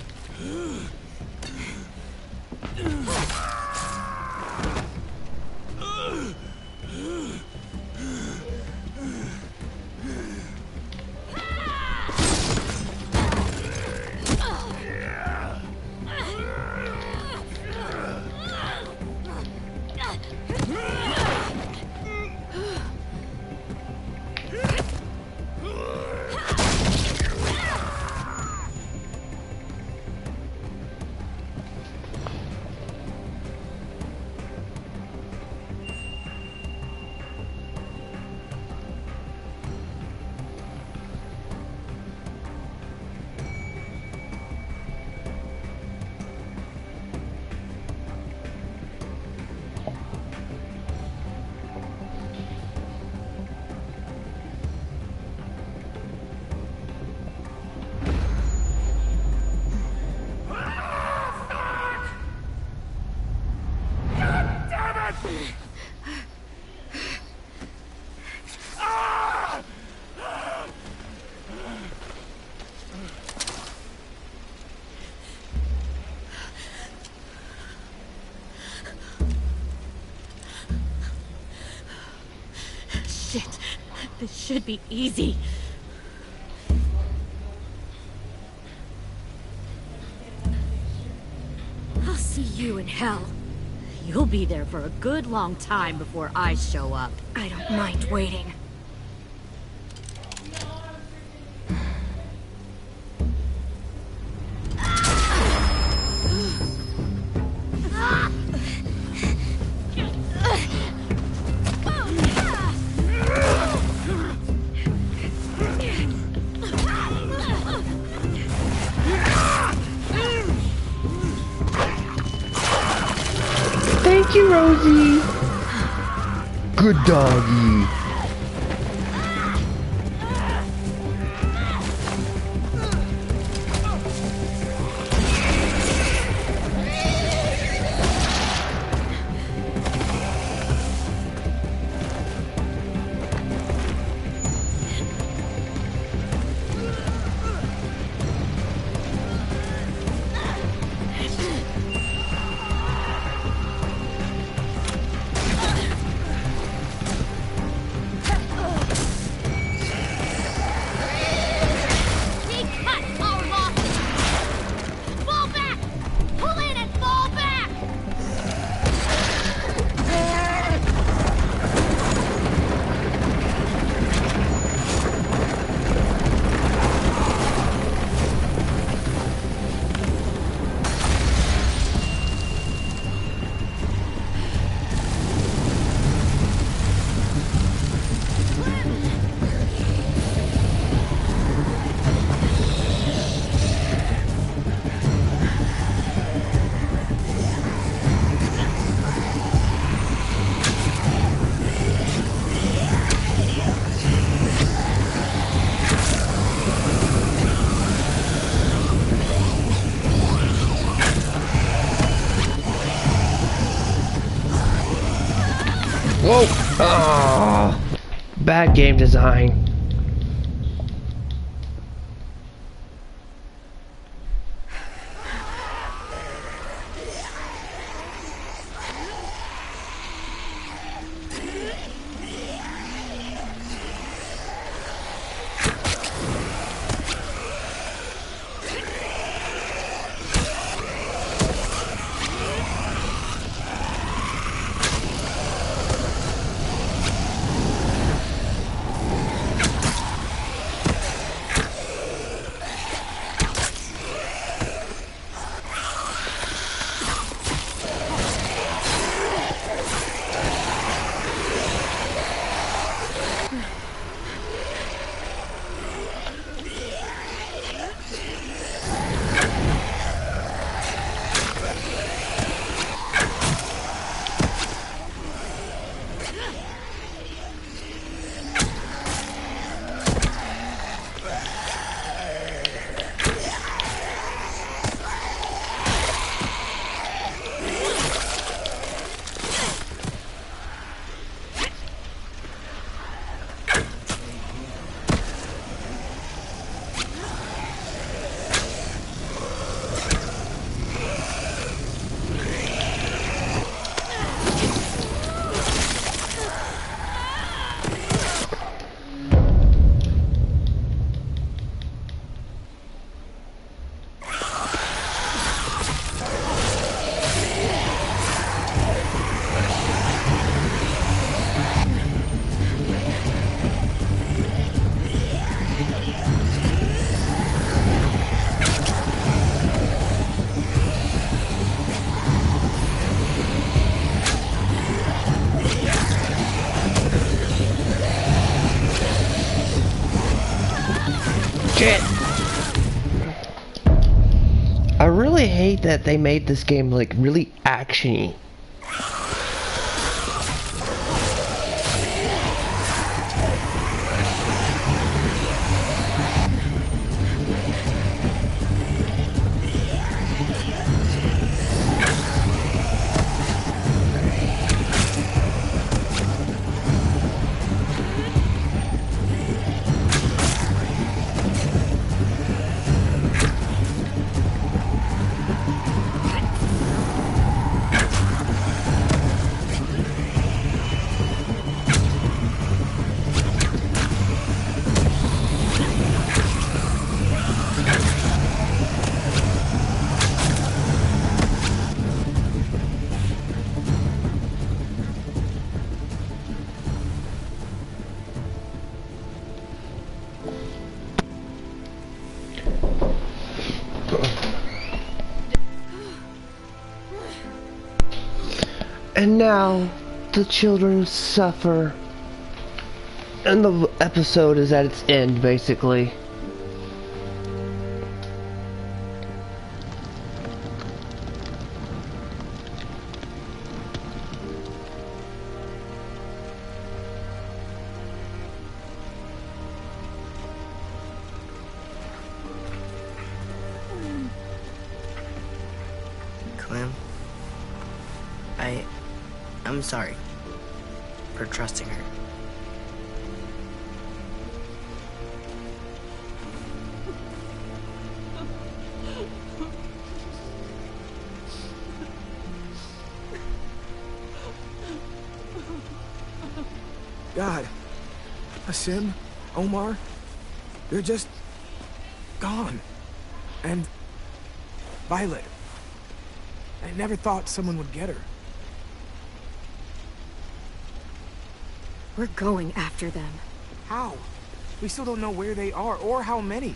Shit. This should be easy. I'll see you in hell. You'll be there for a good long time before I show up. I don't mind waiting. Thank you, Rosie. Good doggy. Whoa! Oh, bad game design. Shit! I really hate that they made this game like really actiony. And now the children suffer. And the episode is at its end, basically. Clem, I'm sorry for trusting her. God, Asim, Omar, they're just gone. And Violet. I never thought someone would get her. We're going after them. How? We still don't know where they are or how many.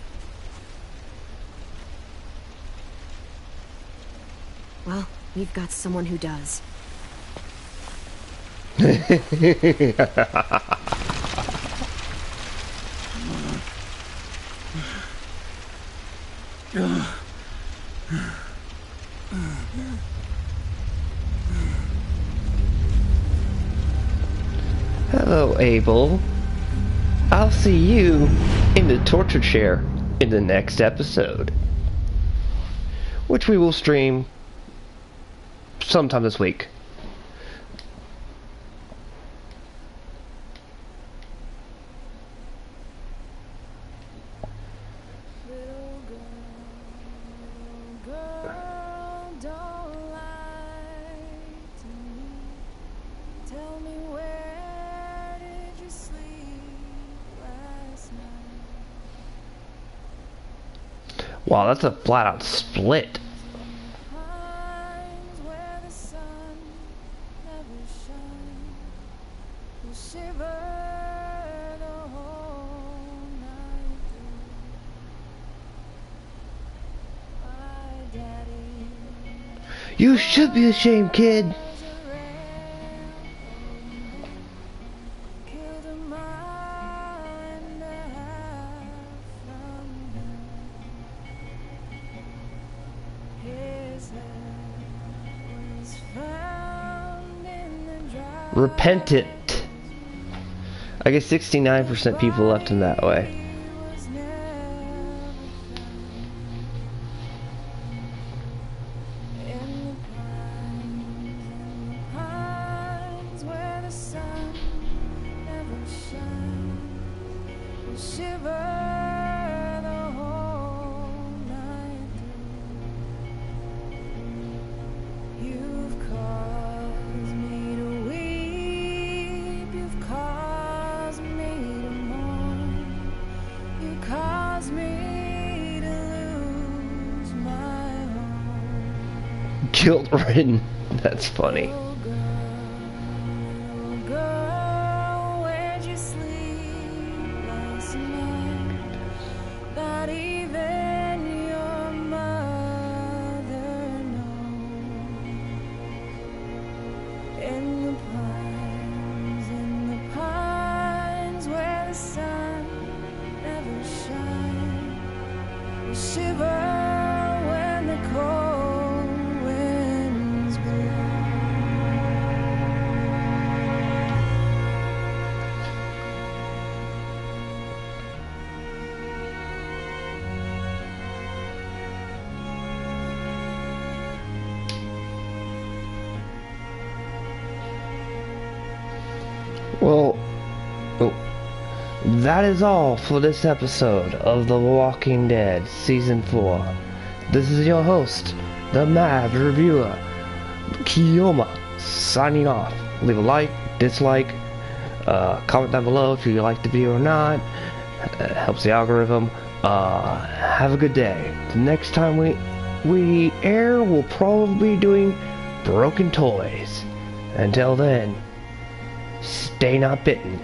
Well, we've got someone who does. Hello, Abel. I'll see you in the torture chair in the next episode, which we will stream sometime this week. Wow, that's a flat out split. You should be ashamed, kid. Repentant. I guess 69% people left him that way. Guilt-ridden. That's funny. Well, that is all for this episode of The Walking Dead Season 4. This is your host, the Mad Reviewer, Kiyoma, signing off. Leave a like, dislike, comment down below if you like the video or not. It helps the algorithm. Have a good day. The next time we air, we'll probably be doing Broken Toys. Until then, stay not bitten.